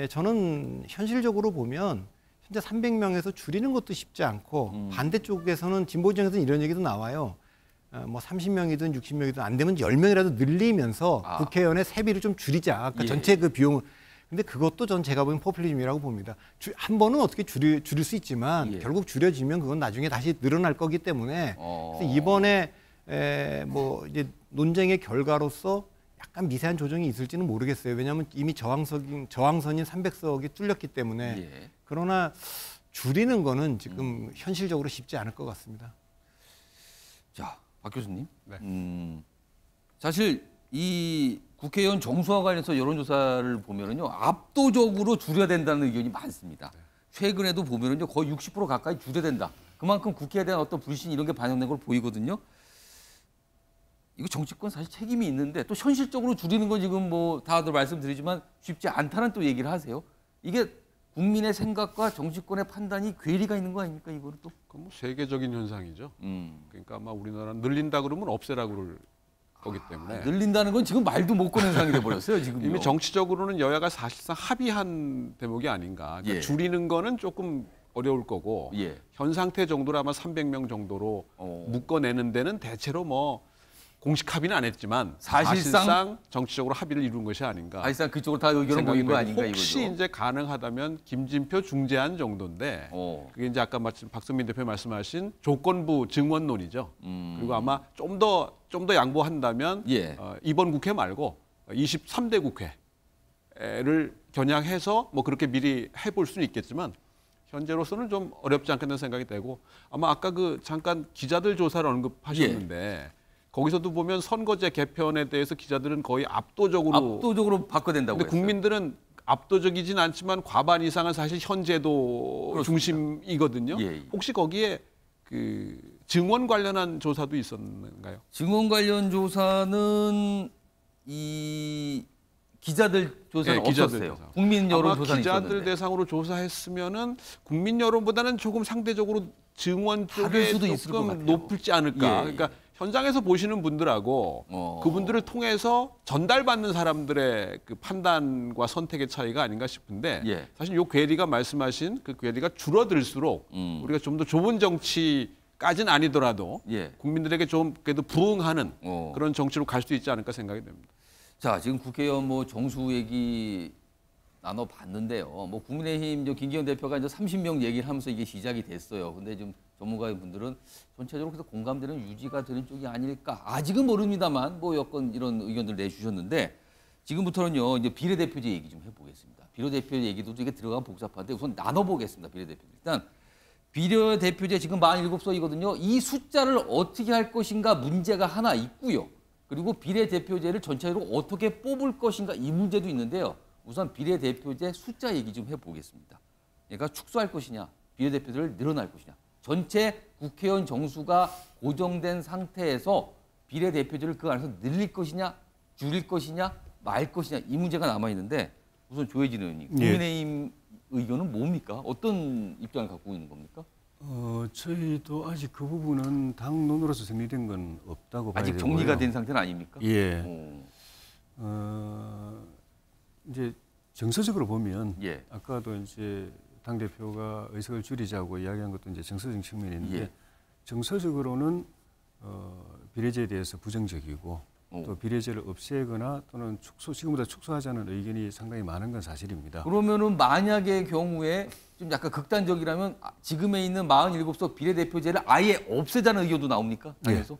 저는 현실적으로 보면 현재 300명에서 줄이는 것도 쉽지 않고 반대쪽에서는 진보정에서는 이런 얘기도 나와요. 뭐 30명이든 60명이든 안 되면 10명이라도 늘리면서 국회의원의 세비를 좀 줄이자. 그러니까 전체 그 비용을. 근데 그것도 전 제가 보기엔 포퓰리즘이라고 봅니다. 한 번은 어떻게 줄일 수 있지만 결국 줄여지면 그건 나중에 다시 늘어날 거기 때문에 그래서 이번에 뭐 이제 논쟁의 결과로서 약간 미세한 조정이 있을지는 모르겠어요. 왜냐하면 이미 저항선인 300석이 뚫렸기 때문에. 그러나 줄이는 거는 지금 현실적으로 쉽지 않을 것 같습니다. 자, 박 교수님. 사실 이 국회의원 정수와 관련해서 여론조사를 보면은요, 압도적으로 줄여야 된다는 의견이 많습니다. 최근에도 보면은요, 거의 60% 가까이 줄여야 된다. 그만큼 국회에 대한 어떤 불신 이런 게 반영된 걸 보이거든요. 이거 정치권 사실 책임이 있는데 또 현실적으로 줄이는 건 지금 뭐 다들 말씀드리지만 쉽지 않다는 또 얘기를 하세요. 이게 국민의 생각과 정치권의 판단이 괴리가 있는 거 아닙니까, 이거는 또? 그건 뭐 세계적인 현상이죠. 그러니까 아마 우리나라는 늘린다 그러면 없애라 그럴 거기 때문에. 늘린다는 건 지금 말도 못 꺼낸 상황이 돼버렸어요, 지금. 이미 정치적으로는 여야가 사실상 합의한 대목이 아닌가. 그러니까 줄이는 거는 조금 어려울 거고 현 상태 정도로 아마 300명 정도로 묶어내는 데는 대체로 뭐 공식 합의는 안 했지만 사실상 정치적으로 합의를 이룬 것이 아닌가. 사실상 그쪽으로 다 의견을 모인 거 아닌가 혹시 이거죠. 이제 가능하다면 김진표 중재안 정도인데 그게 이제 아까 박성민 대표 말씀하신 조건부 증원론이죠. 그리고 아마 좀 더 양보한다면 이번 국회 말고 23대 국회를 겨냥해서 뭐 그렇게 미리 해볼 수는 있겠지만 현재로서는 좀 어렵지 않겠다는 생각이 되고 아마 아까 그 잠깐 기자들 조사를 언급하셨는데 거기서도 보면 선거제 개편에 대해서 기자들은 거의 압도적으로 바꿔야 된다고 근데 했어요. 국민들은 압도적이진 않지만 과반 이상은 사실 현제도 중심이거든요. 혹시 거기에 그 증원 관련한 조사도 있었는가요? 증원 관련 조사는 이 기자들 조사는 없었어요. 국민 여론 조사는 기자들 있었는데. 대상으로 조사했으면은 국민 여론보다는 조금 상대적으로 증원 쪽에 조금 높을지 않을까. 그러니까 현장에서 보시는 분들하고 그분들을 통해서 전달받는 사람들의 그 판단과 선택의 차이가 아닌가 싶은데 사실 요 괴리가 말씀하신 그 괴리가 줄어들수록 우리가 좀 더 좁은 정치까지는 아니더라도 국민들에게 좀 그래도 부응하는 그런 정치로 갈 수 있지 않을까 생각이 됩니다. 자, 지금 국회의원 뭐 정수 얘기 나눠봤는데요. 뭐 국민의힘 김기현 대표가 이제 30명 얘기를 하면서 이게 시작이 됐어요. 근데 지금 전문가분들은 전체적으로 그래서 공감되는 유지가 되는 쪽이 아닐까. 아직은 모릅니다만 뭐 여건 이런 의견들 내주셨는데 지금부터는요 이제 비례대표제 얘기 좀 해보겠습니다. 비례대표 얘기도 이게 들어가면 복잡한데 우선 나눠보겠습니다. 비례대표. 일단 비례대표제 지금 47석이거든요. 이 숫자를 어떻게 할 것인가 문제가 하나 있고요. 그리고 비례대표제를 전체적으로 어떻게 뽑을 것인가 이 문제도 있는데요. 우선 비례대표제 숫자 얘기 좀 해보겠습니다. 그러니까 축소할 것이냐, 비례대표제를 늘어날 것이냐. 전체 국회의원 정수가 고정된 상태에서 비례대표제를 그 안에서 늘릴 것이냐, 줄일 것이냐, 말 것이냐 이 문제가 남아있는데 우선 조혜진 의원님, 국민의힘 의견은 뭡니까? 어떤 입장을 갖고 있는 겁니까? 저희도 아직 그 부분은 당론으로서 정리된 건 없다고 봐야 되고요. 아직 정리가 된 상태는 아닙니까? 이제 정서적으로 보면 아까도 이제 당 대표가 의석을 줄이자고 이야기한 것도 이제 정서적 측면이 있는데 정서적으로는 비례제에 대해서 부정적이고 또 비례제를 없애거나 또는 지금보다 축소하자는 의견이 상당히 많은 건 사실입니다. 그러면은 만약의 경우에 좀 약간 극단적이라면 지금에 있는 47석 비례대표제를 아예 없애자는 의견도 나옵니까? 당에서?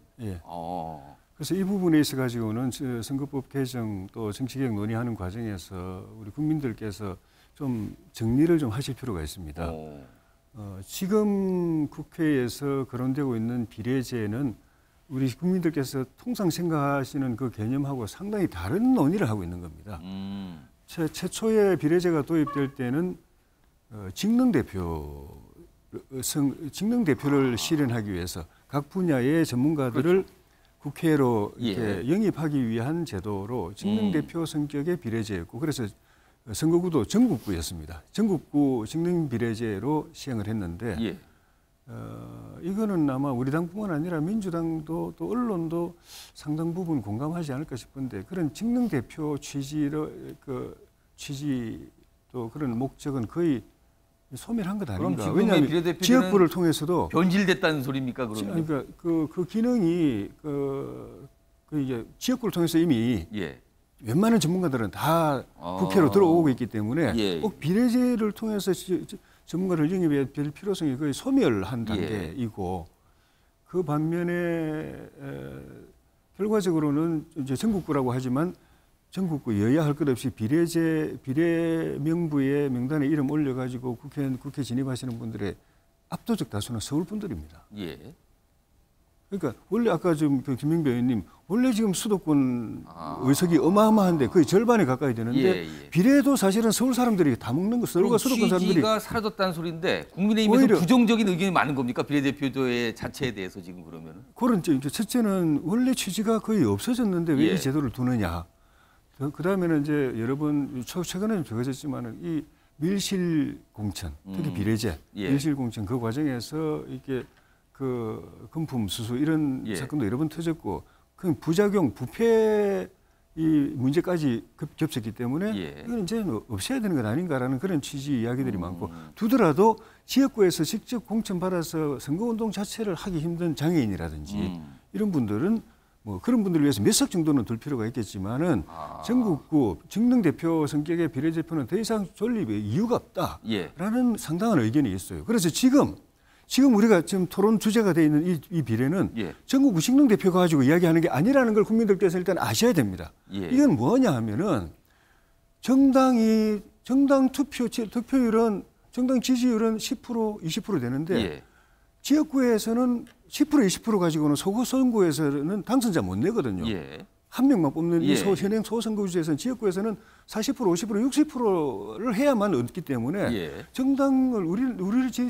그래서 이 부분에 있어 가지고는 선거법 개정 또 정치개혁 논의하는 과정에서 우리 국민들께서 좀 정리를 좀 하실 필요가 있습니다. 지금 국회에서 거론되고 있는 비례제는 우리 국민들께서 통상 생각하시는 그 개념하고 상당히 다른 논의를 하고 있는 겁니다. 최초의 비례제가 도입될 때는 직능대표를 실현하기 위해서 각 분야의 전문가들을 국회로 이렇게 영입하기 위한 제도로 직능대표 성격의 비례제였고 그래서 선거구도 전국구였습니다. 전국구 직능비례제로 시행을 했는데 이거는 아마 우리 당뿐만 아니라 민주당도 또 언론도 상당 부분 공감하지 않을까 싶은데 그런 직능대표 취지 또 그런 목적은 거의 소멸한 것 그럼 아닌가. 지금의 왜냐하면 비례대표제는 지역구를 통해서도 변질됐다는 소리입니까? 그러면? 그러니까 그 기능이 그 이제 지역구를 통해서 이미 예. 웬만한 전문가들은 다 국회로 들어오고 있기 때문에 예. 꼭 비례제를 통해서 전문가를 영입해야 될 필요성이 거의 소멸한 단계이고 그 반면에 결과적으로는 이제 전국구라고 하지만 전국구 여야 할 것 없이 비례 명부에 명단에 이름 올려가지고 국회 진입하시는 분들의 압도적 다수는 서울 분들입니다. 예. 그러니까 원래 아까 좀 그 김명배 의원님 원래 지금 수도권 의석이 어마어마한데 거의 절반에 가까이 되는데 비례도 사실은 서울 사람들이 다 먹는 거 서울과 수도권 사람들이 취지가 사라졌다는 소리인데 국민의힘에서 부정적인 의견이 많은 겁니까? 비례대표제 자체에 대해서 지금 그러면? 그런 이제 첫째는 원래 취지가 거의 없어졌는데 왜 이 제도를 두느냐. 그다음에는 이제 여러 번 최근에는 적어졌지만은 이 밀실 공천, 특히 비례제 밀실 공천 그 과정에서 이게 그 금품 수수 이런 사건도 여러 번 터졌고 그 부작용 부패 이 문제까지 겹쳤기 때문에 이건 이제 없애야 되는 것 아닌가라는 그런 취지 이야기들이 많고 두더라도 지역구에서 직접 공천 받아서 선거운동 자체를 하기 힘든 장애인이라든지 이런 분들은 뭐 그런 분들을 위해서 몇 석 정도는 둘 필요가 있겠지만은 전국구 직능 대표 성격의 비례대표는 더 이상 존립의 이유가 없다라는 상당한 의견이 있어요. 그래서 지금 우리가 지금 토론 주제가 돼 있는 이 비례는 전국구 직능 대표 가지고 이야기하는 게 아니라는 걸 국민들께서 일단 아셔야 됩니다. 이건 뭐냐 하면은 정당 투표율은 정당 지지율은 10% 20% 되는데 지역구에서는 10% 20% 가지고는 소선거에서는 당선자 못 내거든요. 한 명만 뽑는 이 현행 소선거구제에서는 지역구에서는 40% 50% 60%를 해야만 얻기 때문에 정당을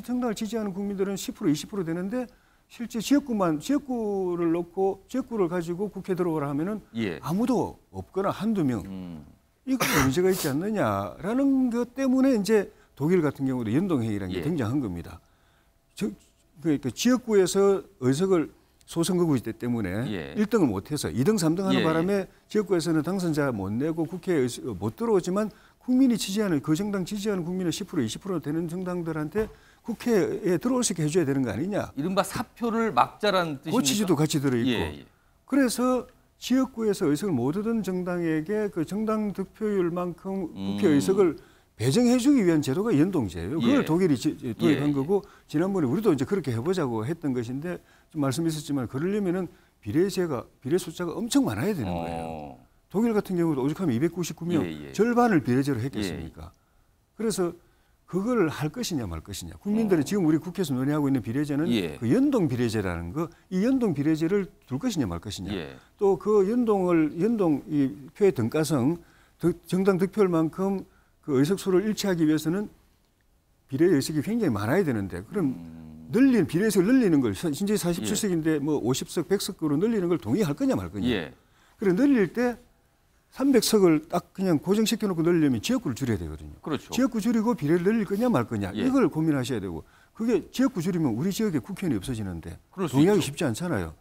정당을 지지하는 국민들은 10% 20% 되는데 실제 지역구를 놓고 지역구를 가지고 국회 들어오라 하면은 아무도 없거나 한두 명 이거 문제가 있지 않느냐라는 것 때문에 이제 독일 같은 경우도 연동회의라는 게 등장한 겁니다. 그러니까 지역구에서 의석을 소선거구제 때문에 1등을 못해서 2등, 3등 하는 바람에 지역구에서는 당선자 못 내고 국회에 못 들어오지만 국민이 지지하는 그 정당 지지하는 국민의 10% 20% 되는 정당들한테 국회에 들어올 수 있게 해줘야 되는 거 아니냐. 이른바 사표를 막자라는 뜻입니까? 그 취지도 같이 들어있고. 그래서 지역구에서 의석을 못 얻은 정당에게 그 정당 득표율만큼 국회 의석을 배정해주기 위한 제도가 연동제예요. 그걸 독일이 도입한 거고 지난번에 우리도 이제 그렇게 해보자고 했던 것인데 좀 말씀 있었지만 그러려면은 비례 숫자가 엄청 많아야 되는 거예요. 독일 같은 경우도 오죽하면 299명 절반을 비례제로 했겠습니까? 그래서 그걸 할 것이냐 말 것이냐. 국민들이 지금 우리 국회에서 논의하고 있는 비례제는 그 연동 비례제라는 거, 이 연동 비례제를 둘 것이냐 말 것이냐. 또 그 연동 이 표의 등가성, 정당 득표율만큼 그 의석수를 일치하기 위해서는 비례 의석이 굉장히 많아야 되는데 그럼 비례 의석을 늘리는 걸 현재 47석인데 뭐 50석, 100석으로 늘리는 걸 동의할 거냐 말 거냐. 그래 늘릴 때 300석을 딱 그냥 고정시켜 놓고 늘리려면 지역구를 줄여야 되거든요. 그렇죠. 지역구 줄이고 비례를 늘릴 거냐 말 거냐 이걸 고민하셔야 되고 그게 지역구 줄이면 우리 지역에 국회의원이 없어지는데 동의하기 쉽지 않잖아요.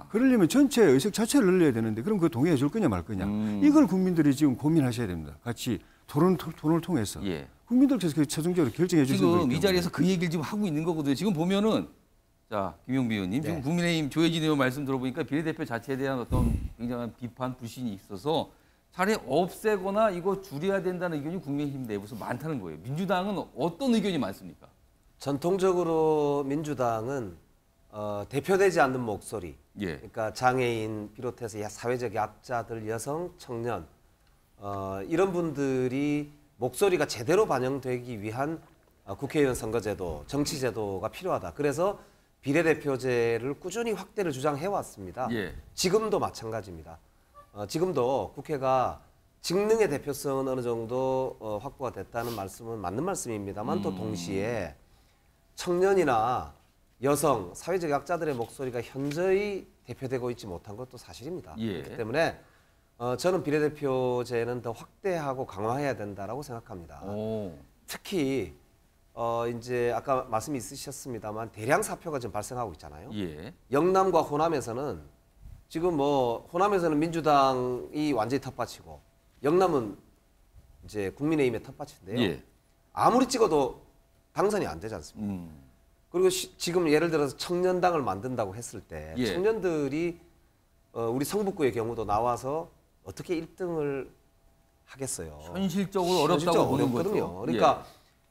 그러려면 전체 의석 자체를 늘려야 되는데 그럼 그 동의해 줄 거냐 말 거냐. 이걸 국민들이 지금 고민하셔야 됩니다. 같이 토론을 통해서 국민들께서 최종적으로 결정해 주시는 거예요. 지금 이 자리에서 그 얘기를 지금 하고 있는 거거든요. 지금 보면은 자 김용비 의원님 지금 국민의힘 조혜진 의원 말씀 들어보니까 비례대표 자체에 대한 어떤 굉장한 비판 불신이 있어서 차라리 없애거나 이거 줄여야 된다는 의견이 국민의힘 내부에서 많다는 거예요. 민주당은 어떤 의견이 많습니까? 전통적으로 민주당은 대표되지 않는 목소리, 그러니까 장애인 비롯해서 사회적 약자들, 여성, 청년 이런 분들이 목소리가 제대로 반영되기 위한 국회의원 선거제도, 정치제도가 필요하다. 그래서 비례대표제를 꾸준히 확대를 주장해 왔습니다. 지금도 마찬가지입니다. 지금도 국회가 직능의 대표성은 어느 정도 확보가 됐다는 말씀은 맞는 말씀입니다만 또 동시에 청년이나 여성, 사회적 약자들의 목소리가 현저히 대표되고 있지 못한 것도 사실입니다. 그렇기 때문에 저는 비례대표제는 더 확대하고 강화해야 된다라고 생각합니다. 특히 이제 아까 말씀이 있으셨습니다만 대량 사표가 지금 발생하고 있잖아요. 영남과 호남에서는 지금 뭐 호남에서는 민주당이 완전히 텃밭이고 영남은 이제 국민의힘의 텃밭인데요. 아무리 찍어도 당선이 안 되지 않습니까? 그리고 지금 예를 들어서 청년당을 만든다고 했을 때 예. 청년들이 우리 성북구의 경우도 나와서 어떻게 1등을 하겠어요? 현실적으로 어렵다고 보는 어렵거든요. 거죠. 그러니까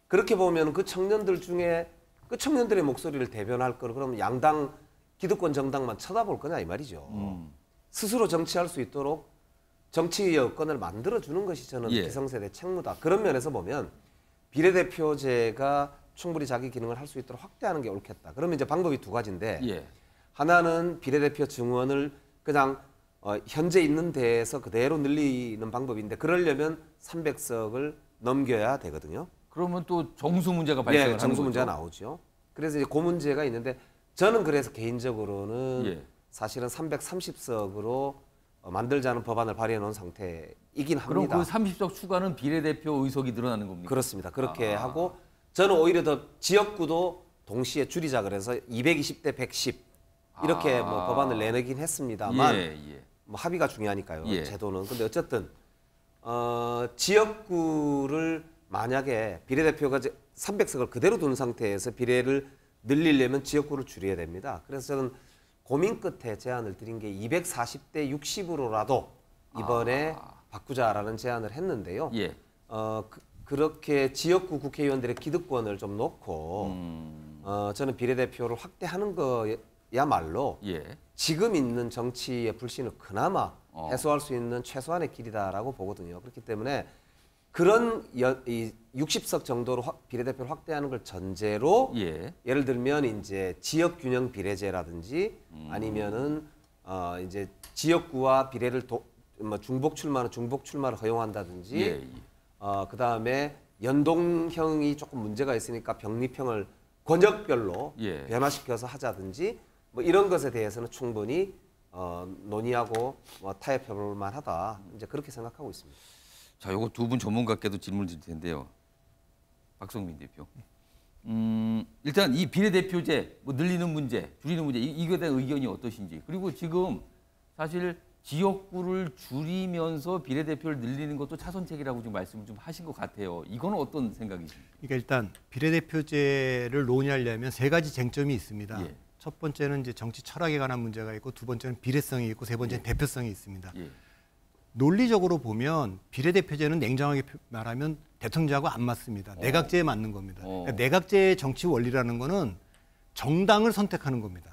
그렇게 보면 그 청년들 중에 그 청년들의 목소리를 대변할 거를 그러면 양당 기득권 정당만 쳐다볼 거냐 이 말이죠. 스스로 정치할 수 있도록 정치 여건을 만들어주는 것이 저는 예. 기성세대 책무다. 그런 면에서 보면 비례대표제가 충분히 자기 기능을 할 수 있도록 확대하는 게 옳겠다. 그러면 이제 방법이 두 가지인데 예. 하나는 비례대표 증원을 그냥 현재 있는 데에서 그대로 늘리는 방법인데 그러려면 300석을 넘겨야 되거든요. 그러면 또 정수 문제가 발생하는 네, 정수 문제가 거죠? 나오죠. 그래서 이제 그 문제가 있는데 저는 그래서 개인적으로는 예. 사실은 330석으로 만들자는 법안을 발의해 놓은 상태이긴 그럼 합니다. 그 30석 추가는 비례대표 의석이 늘어나는 겁니까? 그렇습니다. 그렇게 하고 저는 오히려 더 지역구도 동시에 줄이자 그래서 220대 110 이렇게 뭐 법안을 내놓긴 했습니다만 예. 뭐 합의가 중요하니까요. 예. 제도는. 근데 어쨌든 지역구를 만약에 비례대표가 300석을 그대로 둔 상태에서 비례를 늘리려면 지역구를 줄여야 됩니다. 그래서 저는 고민 끝에 제안을 드린 게 240대 60으로라도 이번에 바꾸자라는 제안을 했는데요. 예. 그렇게 지역구 국회의원들의 기득권을 좀 놓고 저는 비례대표를 확대하는 거야말로 예. 지금 있는 정치의 불신을 그나마 해소할 수 있는 최소한의 길이다라고 보거든요. 그렇기 때문에 그런 이 60석 정도로 비례대표를 확대하는 걸 전제로 예를 들면 이제 지역균형 비례제라든지 아니면은 이제 지역구와 비례를 중복 출마를 허용한다든지 그 다음에 연동형이 조금 문제가 있으니까 병립형을 권역별로 변화시켜서 하자든지 뭐 이런 것에 대해서는 충분히 논의하고 타협해볼 만하다. 이제 그렇게 생각하고 있습니다. 자, 요거 두 분 전문가께도 질문 드릴 텐데요. 박성민 대표. 일단 이 비례대표제 뭐 늘리는 문제, 줄이는 문제 이거에 대한 의견이 어떠신지. 그리고 지금 사실 지역구를 줄이면서 비례대표를 늘리는 것도 차선책이라고 지금 말씀을 좀 하신 것 같아요. 이거는 어떤 생각이십니까? 그러니까 일단 비례대표제를 논의하려면 세 가지 쟁점이 있습니다. 예. 첫 번째는 이제 정치 철학에 관한 문제가 있고 두 번째는 비례성이 있고 세 번째는 대표성이 있습니다. 논리적으로 보면 비례대표제는 냉정하게 말하면 대통령제하고 안 맞습니다. 내각제에 맞는 겁니다. 그러니까 내각제의 정치 원리라는 거는 정당을 선택하는 겁니다.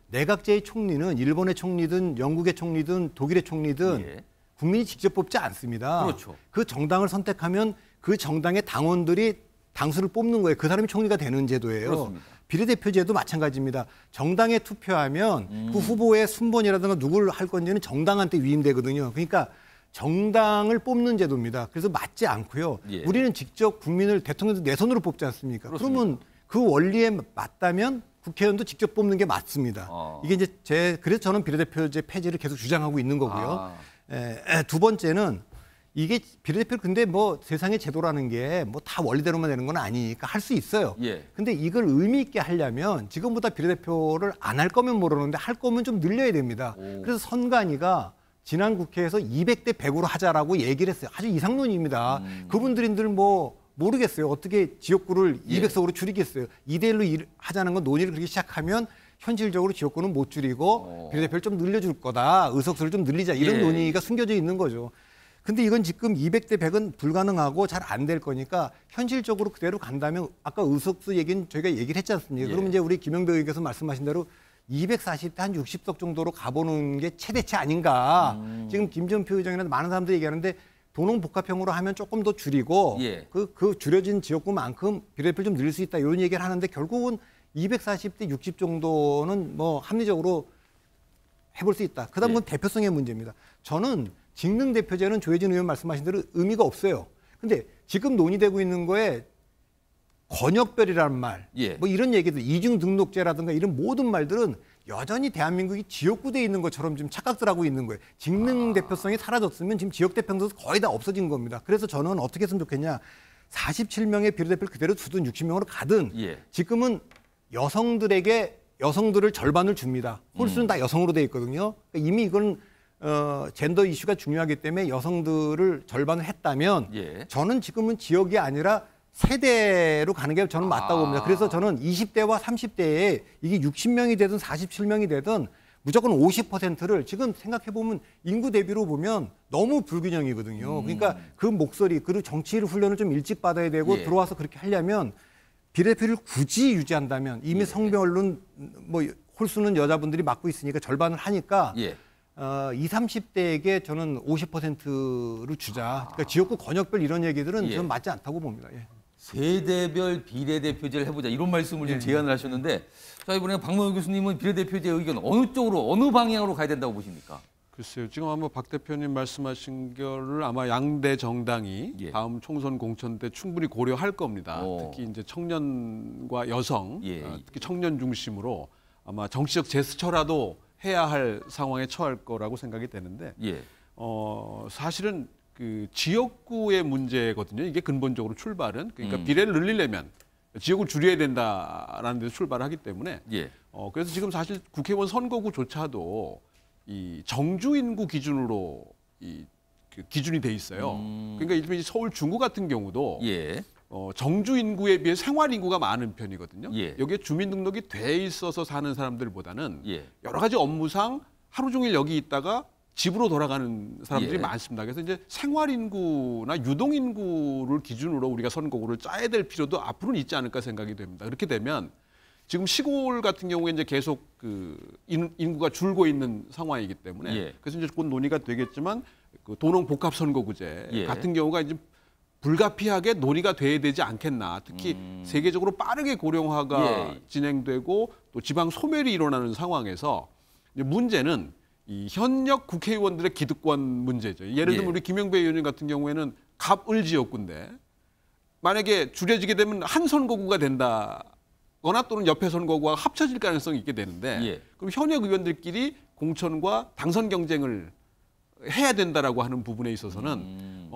내각제의 총리는 일본의 총리든 영국의 총리든 독일의 총리든 국민이 직접 뽑지 않습니다. 그렇죠. 그 정당을 선택하면 그 정당의 당원들이 당수를 뽑는 거예요. 그 사람이 총리가 되는 제도예요. 그렇습니다. 비례대표제도 마찬가지입니다. 정당에 투표하면 그 후보의 순번이라든가 누구를 할 건지는 정당한테 위임되거든요. 그러니까 정당을 뽑는 제도입니다. 그래서 맞지 않고요. 우리는 직접 국민을 대통령도 내 손으로 뽑지 않습니까? 그렇습니다. 그러면 그 원리에 맞다면 국회의원도 직접 뽑는 게 맞습니다. 이게 이제 그래서 저는 비례대표제 폐지를 계속 주장하고 있는 거고요. 두 번째는 이게 비례대표 근데 뭐 세상의 제도라는 게 뭐 다 원리대로만 되는 건 아니니까 할 수 있어요. 근데 이걸 의미 있게 하려면 지금보다 비례대표를 안 할 거면 모르는데 할 거면 좀 늘려야 됩니다. 그래서 선관위가 지난 국회에서 200대 100으로 하자라고 얘기를 했어요. 아주 이상론입니다. 그분들인들 뭐 모르겠어요. 어떻게 지역구를 200석으로 줄이겠어요. 2대1로 하자는 건 논의를 그렇게 시작하면 현실적으로 지역구는 못 줄이고 비례대표를 좀 늘려줄 거다. 의석수를 좀 늘리자. 이런 논의가 숨겨져 있는 거죠. 근데 이건 지금 200대 100은 불가능하고 잘 안 될 거니까 현실적으로 그대로 간다면 아까 의석수 얘기는 저희가 얘기를 했지 않습니까? 그러면 이제 우리 김영배 의원께서 말씀하신 대로 240대 한 60석 정도로 가보는 게 최대치 아닌가. 지금 김전표 의장이나 많은 사람들이 얘기하는데 도농복합형으로 하면 조금 더 줄이고 그 줄여진 지역구만큼 비례대표를 좀 늘릴 수 있다. 이런 얘기를 하는데 결국은 240대 60 정도는 뭐 합리적으로 해볼 수 있다. 그다음 건 대표성의 문제입니다. 저는 직능대표제는 조혜진 의원 말씀하신 대로 의미가 없어요. 근데 지금 논의되고 있는 거에 권역별이라는 말, 뭐 이런 얘기들, 이중등록제라든가 이런 모든 말들은 여전히 대한민국이 지역구대에 있는 것처럼 지금 착각들 하고 있는 거예요. 직능대표성이 사라졌으면 지금 지역대표도 거의 다 없어진 겁니다. 그래서 저는 어떻게 했으면 좋겠냐. 47명의 비례대표를 그대로 두든 60명으로 가든 지금은 여성들을 절반을 줍니다. 홀수는 다 여성으로 돼 있거든요. 그러니까 이미 이건 젠더 이슈가 중요하기 때문에 여성들을 절반을 했다면 저는 지금은 지역이 아니라 세대로 가는 게 저는 맞다고 봅니다. 그래서 저는 20대와 30대에 이게 60명이 되든 47명이 되든 무조건 50%를 지금 생각해보면 인구 대비로 보면 너무 불균형이거든요. 그러니까 그 목소리, 그리고 정치 훈련을 좀 일찍 받아야 되고 예. 들어와서 그렇게 하려면 비례표를 굳이 유지한다면 이미 성별론 뭐 홀수는 여자분들이 맡고 있으니까 절반을 하니까 예. 20, 30대에게 저는 50%를 주자. 그러니까 지역구 권역별 이런 얘기들은 예. 저는 맞지 않다고 봅니다. 예. 세대별 비례대표제를 해보자 이런 말씀을 좀 제안을 하셨는데 자 이번에 박노영 교수님은 비례대표제 의견 어느 쪽으로 어느 방향으로 가야 된다고 보십니까? 글쎄요. 지금 아마 박 대표님 말씀하신 거를 아마 양대 정당이 예. 다음 총선 공천 때 충분히 고려할 겁니다. 특히 이제 청년과 여성, 예. 특히 청년 중심으로 아마 정치적 제스처라도 해야 할 상황에 처할 거라고 생각이 되는데 예. 사실은 그 지역구의 문제거든요. 이게 근본적으로 출발은 그러니까 음. 비례를 늘리려면 지역을 줄여야 된다라는 데서 출발하기 때문에 예. 그래서 지금 사실 국회의원 선거구조차도 이 정주 인구 기준으로 그 기준이 돼 있어요. 그러니까 일단 서울 중구 같은 경우도 예. 정주 인구에 비해 생활 인구가 많은 편이거든요. 예. 여기에 주민등록이 돼 있어서 사는 사람들보다는 예. 여러 가지 업무상 하루 종일 여기 있다가 집으로 돌아가는 사람들이 예. 많습니다. 그래서 이제 생활 인구나 유동 인구를 기준으로 우리가 선거구를 짜야 될 필요도 앞으로는 있지 않을까 생각이 됩니다. 그렇게 되면 지금 시골 같은 경우에 이제 계속 그 인구가 줄고 있는 상황이기 때문에 예. 그래서 이제 곧 논의가 되겠지만 그 도농 복합 선거구제 예. 같은 경우가 이제 불가피하게 논의가 돼야 되지 않겠나. 특히 세계적으로 빠르게 고령화가 예. 진행되고 또 지방 소멸이 일어나는 상황에서 이제 문제는 이 현역 국회의원들의 기득권 문제죠. 예를 들면 예. 우리 김영배 의원님 같은 경우에는 갑을 지역구인데 만약에 줄여지게 되면 한 선거구가 된다거나 또는 옆에 선거구가 합쳐질 가능성이 있게 되는데 예. 그럼 현역 의원들끼리 공천과 당선 경쟁을 해야 된다라고 하는 부분에 있어서는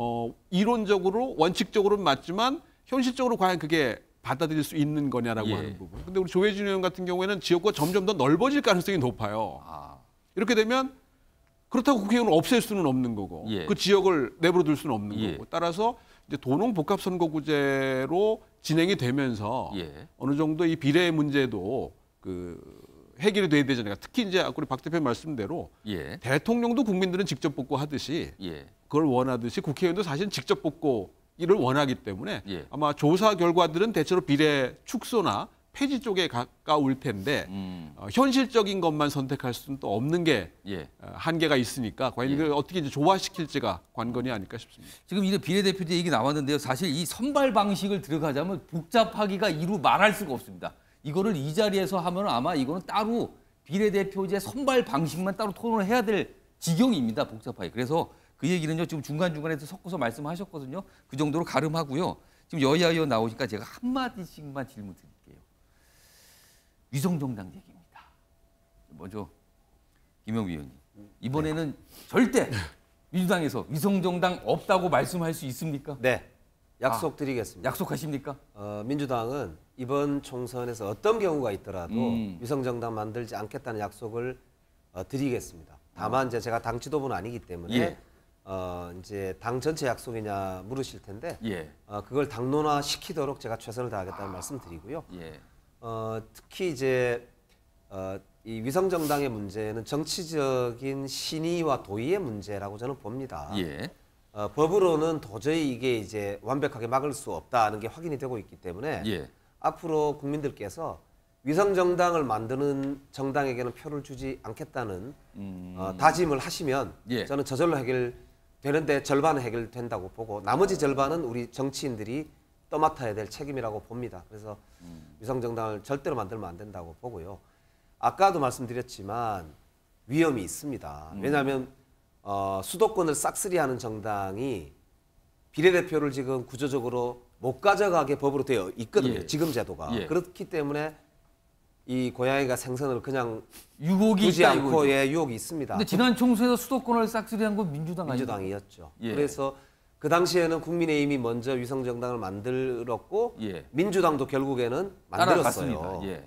이론적으로 원칙적으로는 맞지만 현실적으로 과연 그게 받아들일 수 있는 거냐라고 예. 하는 부분. 근데 우리 조혜진 의원 같은 경우에는 지역구가 점점 더 넓어질 가능성이 높아요. 이렇게 되면 그렇다고 국회의원을 없앨 수는 없는 거고 예. 그 지역을 내버려둘 수는 없는 예. 거고 따라서 이제 도농 복합 선거구제로 진행이 되면서 예. 어느 정도 이 비례 문제도 그 해결이 돼야 되잖아요. 특히 이제 우리 박 대표 말씀대로 예. 대통령도 국민들은 직접 뽑고 하듯이 예. 그걸 원하듯이 국회의원도 사실 직접 뽑고 이를 원하기 때문에 예. 아마 조사 결과들은 대체로 비례 축소나 폐지 쪽에 가까울 텐데 현실적인 것만 선택할 수는 또 없는 게 예. 한계가 있으니까 과연 예. 이걸 어떻게 이제 조화시킬지가 관건이 아닐까 싶습니다. 지금 이제 비례대표제 얘기 나왔는데요. 사실 이 선발 방식을 들어가자면 복잡하기가 이루 말할 수가 없습니다. 이거를 이 자리에서 하면 아마 이거는 따로 비례대표제 선발 방식만 따로 토론을 해야 될 지경입니다. 복잡하게. 그래서 그 얘기는요. 지금 중간중간에서 섞어서 말씀하셨거든요. 그 정도로 가름하고요. 지금 여야 의원 나오니까 제가 한마디씩만 질문 드릴게요. 위성정당 얘기입니다. 먼저 김영우 의원님. 이번에는 절대 민주당에서 위성정당 없다고 말씀할 수 있습니까? 네, 약속드리겠습니다. 약속하십니까? 민주당은 이번 총선에서 어떤 경우가 있더라도 위성정당 만들지 않겠다는 약속을 드리겠습니다. 다만 이제 제가 당 지도부는 아니기 때문에 예. 이제 당 전체 약속이냐 물으실 텐데 예. 그걸 당론화 시키도록 제가 최선을 다하겠다는 말씀드리고요. 예. 특히 이제 이 위성정당의 문제는 정치적인 신의와 도의의 문제라고 저는 봅니다. 예. 법으로는 도저히 이게 이제 완벽하게 막을 수 없다는 게 확인이 되고 있기 때문에 예. 앞으로 국민들께서 위성정당을 만드는 정당에게는 표를 주지 않겠다는 다짐을 하시면 예. 저는 저절로 해결되는데 절반은 해결된다고 보고 나머지 절반은 우리 정치인들이 떠맡아야 될 책임이라고 봅니다. 그래서 위성정당을 절대로 만들면 안 된다고 보고요. 아까도 말씀드렸지만 위험이 있습니다. 왜냐하면 수도권을 싹쓸이하는 정당이 비례대표를 지금 구조적으로 못 가져가게 법으로 되어 있거든요. 예. 지금 제도가. 예. 그렇기 때문에 이 고양이가 생선을 그냥 유혹이 두지 있다 않고 이거죠. 예, 유혹이 있습니다. 근데 지난 총선에서 수도권을 싹쓸이한 건 민주당 아니에요? 민주당이었죠. 예. 그래서 그 당시에는 국민의힘이 먼저 위성정당을 만들었고 예. 민주당도 결국에는 만들었어요. 따라갔습니다. 예.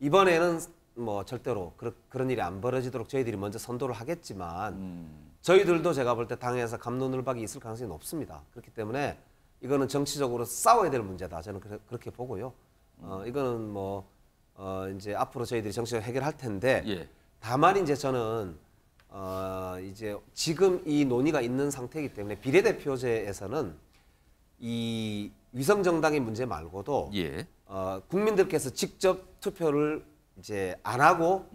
이번에는 뭐 절대로 그런 일이 안 벌어지도록 저희들이 먼저 선도를 하겠지만 저희들도 제가 볼 때 당에서 갑론을박이 있을 가능성이 높습니다. 그렇기 때문에 이거는 정치적으로 싸워야 될 문제다. 저는 그렇게 보고요. 이거는 뭐 이제 앞으로 저희들이 정치적으로 해결할 텐데 예. 다만 이제 저는 이제 지금 이 논의가 있는 상태이기 때문에 비례대표제에서는 이 위성정당의 문제 말고도 예. 국민들께서 직접 투표를 이제 안 하고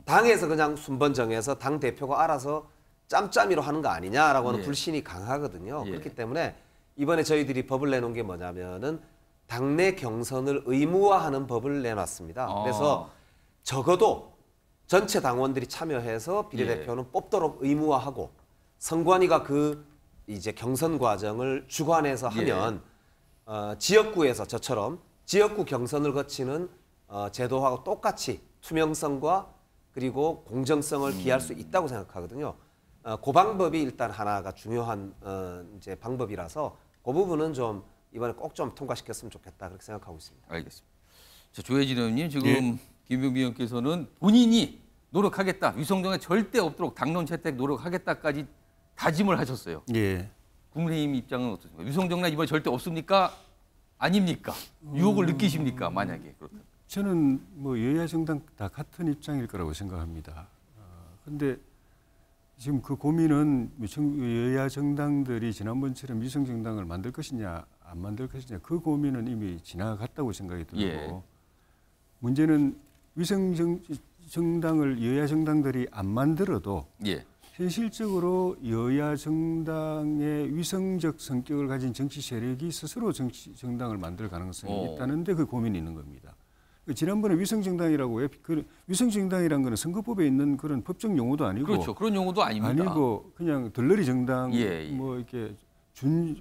당에서 그냥 순번 정해서 당 대표가 알아서 짬짬이로 하는 거 아니냐라고 하는 예. 불신이 강하거든요. 예. 그렇기 때문에 이번에 저희들이 법을 내놓은 게 뭐냐면은 당내 경선을 의무화하는 법을 내놨습니다. 그래서 적어도 전체 당원들이 참여해서 비례대표는 뽑도록 의무화하고 선관위가 그 이제 경선 과정을 주관해서 하면 지역구에서 저처럼 지역구 경선을 거치는 제도하고 똑같이 투명성과 그리고 공정성을 기할 수 있다고 생각하거든요. 그 방법이 일단 하나가 중요한 이제 방법이라서 그 부분은 좀 이번에 꼭 좀 통과시켰으면 좋겠다 그렇게 생각하고 있습니다. 알겠습니다. 자, 조혜진 의원님 지금 예. 김병기 의원께서는 본인이 노력하겠다. 위성정에 절대 없도록 당론 채택 노력하겠다까지 다짐을 하셨어요. 예. 국민의힘 입장은 어떻습니까? 위성정당 이번에 절대 없습니까? 아닙니까? 유혹을 느끼십니까? 만약에 그렇다면. 저는 뭐 여야 정당 다 같은 입장일 거라고 생각합니다. 그런데 지금 그 고민은 여야 정당들이 지난번처럼 위성정당을 만들 것이냐 안 만들 것이냐 그 고민은 이미 지나갔다고 생각이 들고 예. 문제는 위성정당을 여야 정당들이 안 만들어도 예. 현실적으로 여야 정당의 위성적 성격을 가진 정치 세력이 스스로 정당을 만들 가능성이 있다는데 그 고민이 있는 겁니다. 지난번에 위성정당이라고 그 위성정당이라는 거는 선거법에 있는 그런 법적 용어도 아니고 그렇죠. 그런 용어도 아닙니다. 아니고 그냥 들러리 정당 예. 뭐 이렇게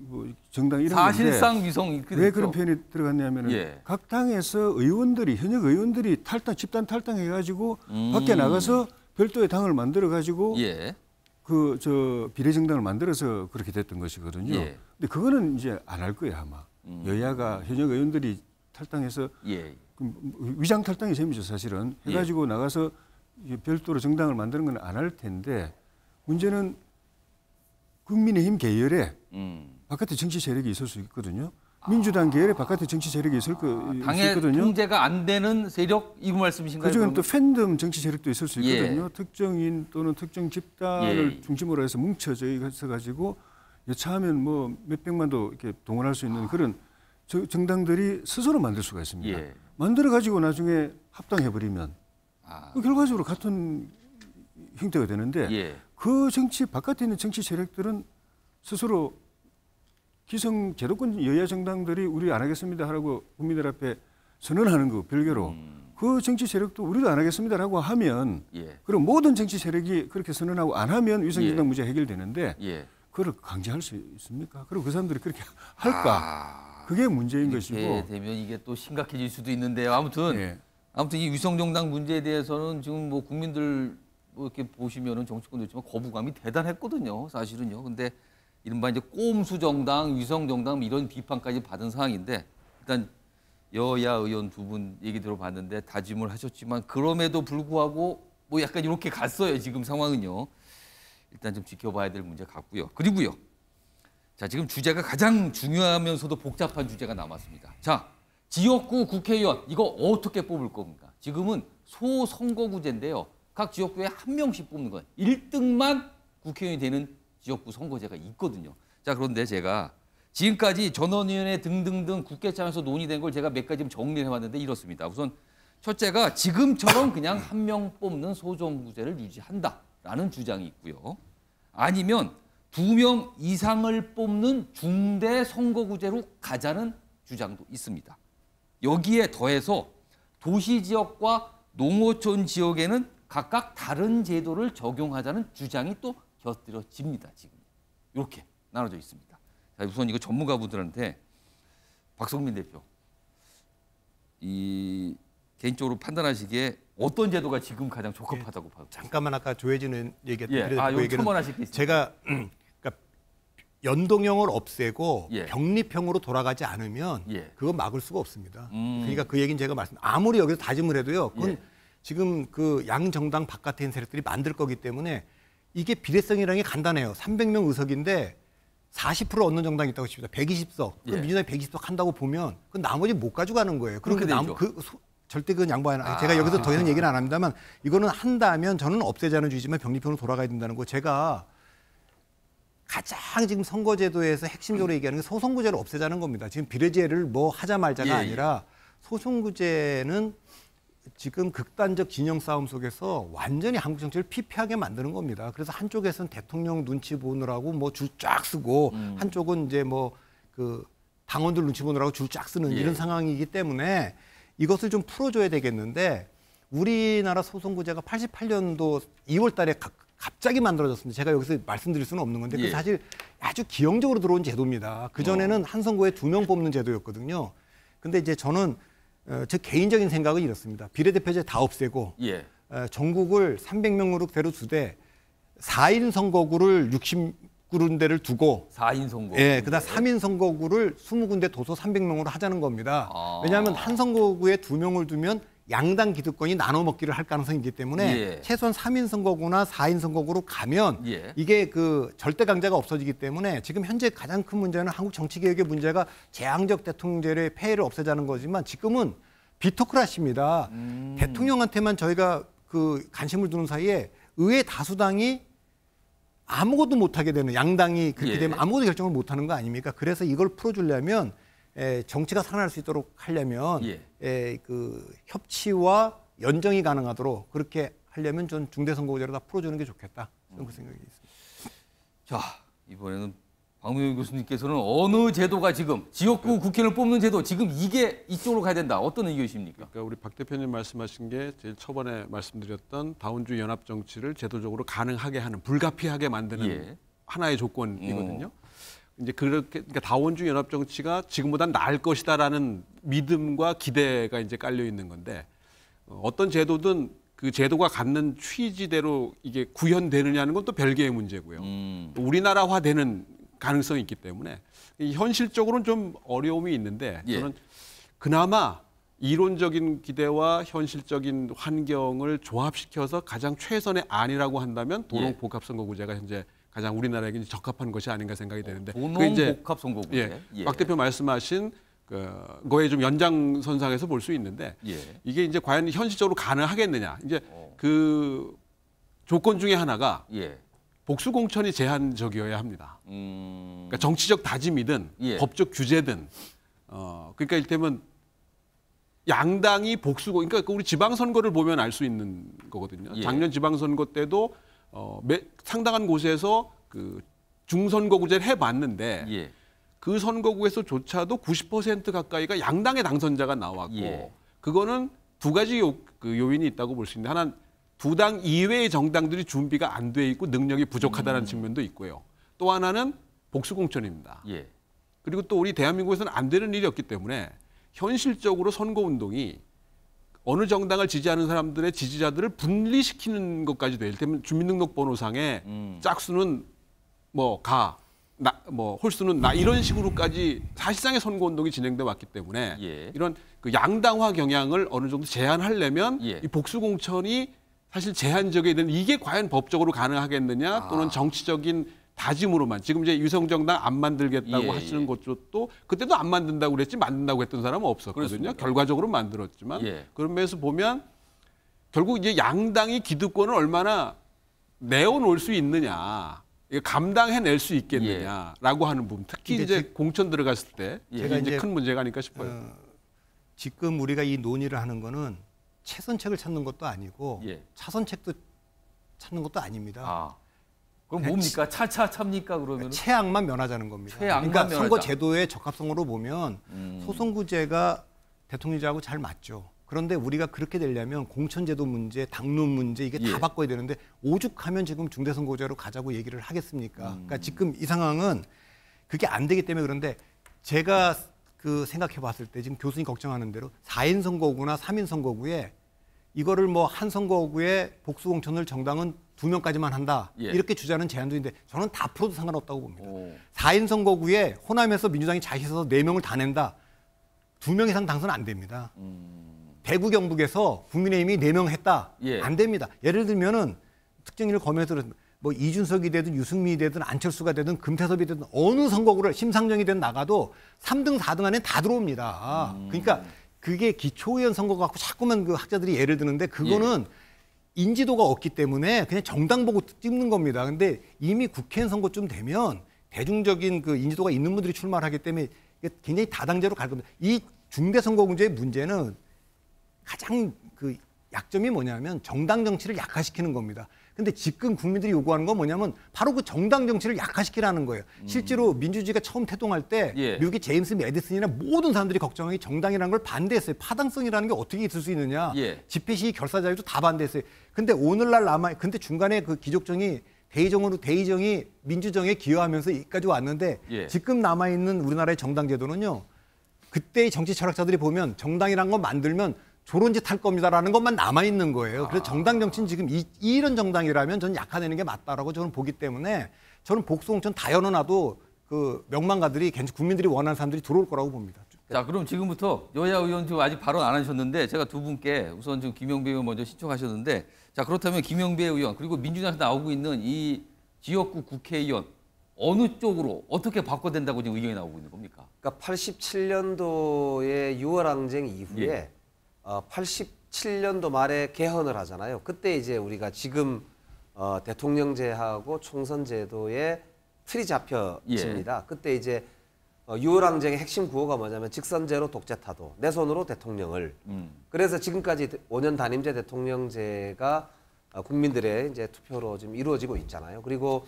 뭐 정당 이런 건데 사실상 위성 이렇게 왜 됐죠. 그런 표현이 들어갔냐면은 예. 각 당에서 의원들이 현역 의원들이 집단 탈당해가지고 밖에 나가서 별도의 당을 만들어가지고 예. 그 저 비례정당을 만들어서 그렇게 됐던 것이거든요. 예. 근데 그거는 이제 안 할 거예요 아마. 여야가 현역 의원들이 탈당해서 예. 위장 탈당이 셈이죠 사실은. 해가지고 나가서 별도로 정당을 만드는 건 안 할 텐데 문제는 국민의힘 계열에 바깥에 정치 세력이 있을 수 있거든요. 민주당 계열에 바깥에 정치 세력이 있을 당의 있거든요. 통제가 안 되는 세력 이 말씀이신가요? 그중엔 또 팬덤 정치 세력도 있을 수 있거든요. 예. 특정인 또는 특정 집단을 예. 중심으로 해서 뭉쳐져 있어가지고 여차하면 뭐 몇백만도 이렇게 동원할 수 있는 그런 정당들이 스스로 만들 수가 있습니다. 예. 만들어 가지고 나중에 합당해버리면 그 결과적으로 같은 형태가 되는데 예. 그 정치 바깥에 있는 정치 세력들은 스스로 기성 제도권 여야 정당들이 우리 안 하겠습니다 하라고 국민들 앞에 선언하는 거 별개로 그 정치 세력도 우리도 안 하겠습니다라고 하면 예. 그리고 모든 정치 세력이 그렇게 선언하고 안 하면 위성정당 예. 문제 해결되는데 예. 그걸 강제할 수 있습니까? 그리고 그 사람들이 그렇게 할까? 그게 문제인 것이고. 이렇게 되면 이게 또 심각해질 수도 있는데요. 아무튼 이 위성정당 문제에 대해서는 지금 뭐 국민들 뭐 이렇게 보시면은 정치권도 있지만 거부감이 대단했거든요. 사실은요. 근데 이른바 이제 꼼수 정당, 위성 정당 이런 비판까지 받은 상황인데 일단 여야 의원 두 분 얘기 들어봤는데 다짐을 하셨지만 그럼에도 불구하고 뭐 약간 이렇게 갔어요. 지금 상황은요. 일단 좀 지켜봐야 될 문제 같고요. 그리고요. 자, 지금 주제가 가장 중요하면서도 복잡한 주제가 남았습니다. 자, 지역구 국회의원 이거 어떻게 뽑을 겁니까? 지금은 소선거구제인데요. 각 지역구에 한 명씩 뽑는 거예요. 1등만 국회의원이 되는 지역구 선거제가 있거든요. 자, 그런데 제가 지금까지 전원위원회 등등등 국회 차원에서 논의된 걸 제가 몇 가지 좀 정리를 해봤는데 이렇습니다. 우선 첫째가 지금처럼 그냥 한 명 뽑는 소선거구제를 유지한다라는 주장이 있고요. 아니면 2명 이상을 뽑는 중대 선거구제로 가자는 주장도 있습니다. 여기에 더해서 도시 지역과 농어촌 지역에는 각각 다른 제도를 적용하자는 주장이 또 곁들여집니다. 지금 이렇게 나눠져 있습니다. 자, 우선 이거 전문가분들한테 박성민 대표, 이 개인적으로 판단하시기에 어떤 제도가 지금 가장 적합하다고 봐요? 잠깐만 아까 조혜진 얘기했던 그 얘기는 첨언하실 게 있습니다. 제가 그러니까 연동형을 없애고 예. 병립형으로 돌아가지 않으면 예. 그거 막을 수가 없습니다. 그러니까 그 얘기는 제가 아무리 여기서 다짐을 해도요. 그건 예. 지금 그 양정당 바깥에 있는 세력들이 만들 거기 때문에 이게 비례성이라는 게 간단해요. 300명 의석인데 40% 얻는 정당이 있다고 칩니다. 120석. 예. 그럼 민주당이 120석 한다고 보면 그 나머지 못 가져가는 거예요. 그렇게 되죠. 절대 그건 양보 안 해요. 제가 여기서 더 이상 얘기는 안 합니다만 이거는 한다면 저는 없애자는 주의지만 병리편으로 돌아가야 된다는 거. 제가 가장 지금 선거제도에서 핵심적으로 얘기하는 게 소송구제를 없애자는 겁니다. 지금 비례제를 뭐 하자 말자가 아니라 소송구제는 지금 극단적 진영 싸움 속에서 완전히 한국 정치를 피폐하게 만드는 겁니다. 그래서 한쪽에서는 대통령 눈치 보느라고 뭐 줄 쫙 쓰고 한쪽은 이제 뭐 그 당원들 눈치 보느라고 줄 쫙 쓰는 이런 상황이기 때문에 이것을 좀 풀어줘야 되겠는데 우리나라 소송구제가 88년도 2월 달에 갑자기 만들어졌습니다. 제가 여기서 말씀드릴 수는 없는 건데 그 사실 아주 기형적으로 들어온 제도입니다. 그전에는 한 선거에 2명 뽑는 제도였거든요. 근데 이제 저는 제 개인적인 생각은 이렇습니다. 비례대표제 다 없애고 전국을 300명으로 대로 두되 4인 선거구를 60군데를 두고 4인 선거구. 예, 그다음 3인 선거구를 20군데 둬서 300명으로 하자는 겁니다. 왜냐하면 한 선거구에 2명을 두면 양당 기득권이 나눠 먹기를 할 가능성이 있기 때문에 최소한 3인 선거구나 4인 선거구로 가면 이게 그 절대 강자가 없어지기 때문에 지금 현재 가장 큰 문제는 한국 정치 개혁의 문제가 재앙적 대통령제의 폐해를 없애자는 거지만 지금은 비토크라시입니다. 대통령한테만 저희가 그 관심을 두는 사이에 의회 다수당이 아무것도 못하게 되는 양당이 그렇게 되면 아무것도 결정을 못하는 거 아닙니까? 그래서 이걸 풀어주려면 정치가 살아날 수 있도록 하려면 그 협치와 연정이 가능하도록 그렇게 하려면 전 중대선거구제로 다 풀어주는 게 좋겠다. 그런 생각이 있습니다. 자, 이번에는 박명희 교수님께서는 어느 제도가 지금 지역구 국회의원을 뽑는 제도 지금 이게 이쪽으로 가야 된다. 어떤 의견이십니까? 그러니까 우리 박 대표님 말씀하신 게 제일 초반에 말씀드렸던 다원주 연합 정치를 제도적으로 가능하게 하는 불가피하게 만드는 하나의 조건이거든요. 이제 그러니까 다원주 연합 정치가 지금보다는 나을 것이다라는 믿음과 기대가 이제 깔려 있는 건데 어떤 제도든 그 제도가 갖는 취지대로 이게 구현되느냐는 건 또 별개의 문제고요. 우리나라화되는 가능성이 있기 때문에 현실적으로는 좀 어려움이 있는데 저는 그나마 이론적인 기대와 현실적인 환경을 조합시켜서 가장 최선의 안이라고 한다면 도농복합선거구제가 현재 가장 우리나라에게 적합한 것이 아닌가 생각이 되는데 도농복합선거구제. 박 대표 말씀하신 그거에 좀 연장선상에서 볼 수 있는데 이게 이제 과연 현실적으로 가능하겠느냐. 이제 그 조건 중에 하나가 복수 공천이 제한적이어야 합니다. 그러니까 정치적 다짐이든 법적 규제든 그러니까 이를테면 양당이 그러니까 우리 지방선거를 보면 알 수 있는 거거든요. 작년 지방선거 때도 상당한 곳에서 그 중선거구제를 해봤는데 그 선거구에서조차도 90% 가까이가 양당의 당선자가 나왔고 그거는 두 가지 요인이 있다고 볼 수 있는데 하나는 두 당 이외의 정당들이 준비가 안 돼 있고 능력이 부족하다는 측면도 있고요. 또 하나는 복수공천입니다. 그리고 또 우리 대한민국에서는 안 되는 일이 없기 때문에 현실적으로 선거운동이 어느 정당을 지지하는 사람들의 지지자들을 분리시키는 것까지도 이를테면 주민등록번호상에 짝수는 뭐 홀수는 나 이런 식으로까지 사실상의 선거운동이 진행돼 왔기 때문에 이런 그 양당화 경향을 어느 정도 제한하려면 이 복수공천이 사실 제한적이어야 되는 이게 과연 법적으로 가능하겠느냐 또는 정치적인 다짐으로만 지금 이제 유성정당 안 만들겠다고 하시는 것도 그때도 안 만든다고 그랬지 만든다고 했던 사람은 없었거든요. 그렇습니다. 결과적으로 만들었지만 그런 면에서 보면 결국 이제 양당이 기득권을 얼마나 내어놓을 수 있느냐 감당해낼 수 있겠느냐라고 하는 부분 특히 이제 공천 들어갔을 때 이게 큰 문제가 아닐까 싶어요. 지금 우리가 이 논의를 하는 거는 최선책을 찾는 것도 아니고 차선책도 찾는 것도 아닙니다. 그럼 뭡니까? 차차찹니까 그러면? 최악만 면하자는 겁니다. 그러니까 선거 제도의 적합성으로 보면 소선구제가 대통령제하고 잘 맞죠. 그런데 우리가 그렇게 되려면 공천제도 문제, 당론 문제 이게 다 바꿔야 되는데 오죽하면 지금 중대선거제로 가자고 얘기를 하겠습니까? 그러니까 지금 이 상황은 그게 안 되기 때문에 그런데 제가 그 생각해 봤을 때 지금 교수님 걱정하는 대로 4인 선거구나 3인 선거구에 이거를 뭐 한 선거구에 복수공천을 정당은 2명까지만 한다. 이렇게 주자는 제한도 있는데 저는 다 풀어도 상관없다고 봅니다. 4인 선거구에 호남에서 민주당이 잘 있어서 4명을 다 낸다. 2명 이상 당선 안 됩니다. 대구 경북에서 국민의힘이 4명 했다. 안 됩니다. 예를 들면은 특정인을 검열해서 뭐 이준석이 되든 유승민이 되든 안철수가 되든 금태섭이 되든 어느 선거구를 심상정이 되든 나가도 3등, 4등 안에 다 들어옵니다. 그러니까 그게 기초의원 선거 갖고 자꾸만 그 학자들이 예를 드는데 그거는 인지도가 없기 때문에 그냥 정당 보고 찍는 겁니다. 근데 이미 국회의원 선거쯤 되면 대중적인 그 인지도가 있는 분들이 출마를 하기 때문에 이게 굉장히 다당제로 갈 겁니다. 이 중대선거구제의 문제는 가장 그 약점이 뭐냐면 정당 정치를 약화시키는 겁니다. 근데 지금 국민들이 요구하는 건 뭐냐면 바로 그 정당 정치를 약화시키라는 거예요. 실제로 민주주의가 처음 태동할 때 미국의 제임스 매디슨이나 모든 사람들이 걱정한 게 정당이라는 걸 반대했어요. 파당성이라는 게 어떻게 있을 수 있느냐. 집회 시위 결사 자유도 다 반대했어요. 근데 오늘날 근데 중간에 그 기족정이 대의정이 민주정에 기여하면서 여기까지 왔는데 지금 남아있는 우리나라의 정당 제도는요. 그때의 정치 철학자들이 보면 정당이라는 거 만들면 저런 짓 할 겁니다라는 것만 남아있는 거예요. 그래서 정당 정치는 지금 이런 정당이라면 저는 약화되는 게 맞다라고 저는 보기 때문에 저는 복수공천 다 열어놔도 그 명망가들이 국민들이 원하는 사람들이 들어올 거라고 봅니다. 자, 그럼 지금부터 여야 의원 지금 아직 발언 안 하셨는데 제가 두 분께 우선 지금 김영배 의원 먼저 신청하셨는데 자, 그렇다면 김영배 의원 그리고 민주당에서 나오고 있는 이 지역구 국회의원 어느 쪽으로 어떻게 바꿔야 된다고 지금 의견이 나오고 있는 겁니까? 그러니까 87년도에 6월 항쟁 이후에 87년도 말에 개헌을 하잖아요. 그때 이제 우리가 지금 대통령제하고 총선제도의 틀이 잡혀집니다. 그때 이제 6월 항쟁의 핵심 구호가 뭐냐면 직선제로 독재타도, 내 손으로 대통령을. 그래서 지금까지 5년 단임제 대통령제가 국민들의 이제 투표로 지금 이루어지고 있잖아요. 그리고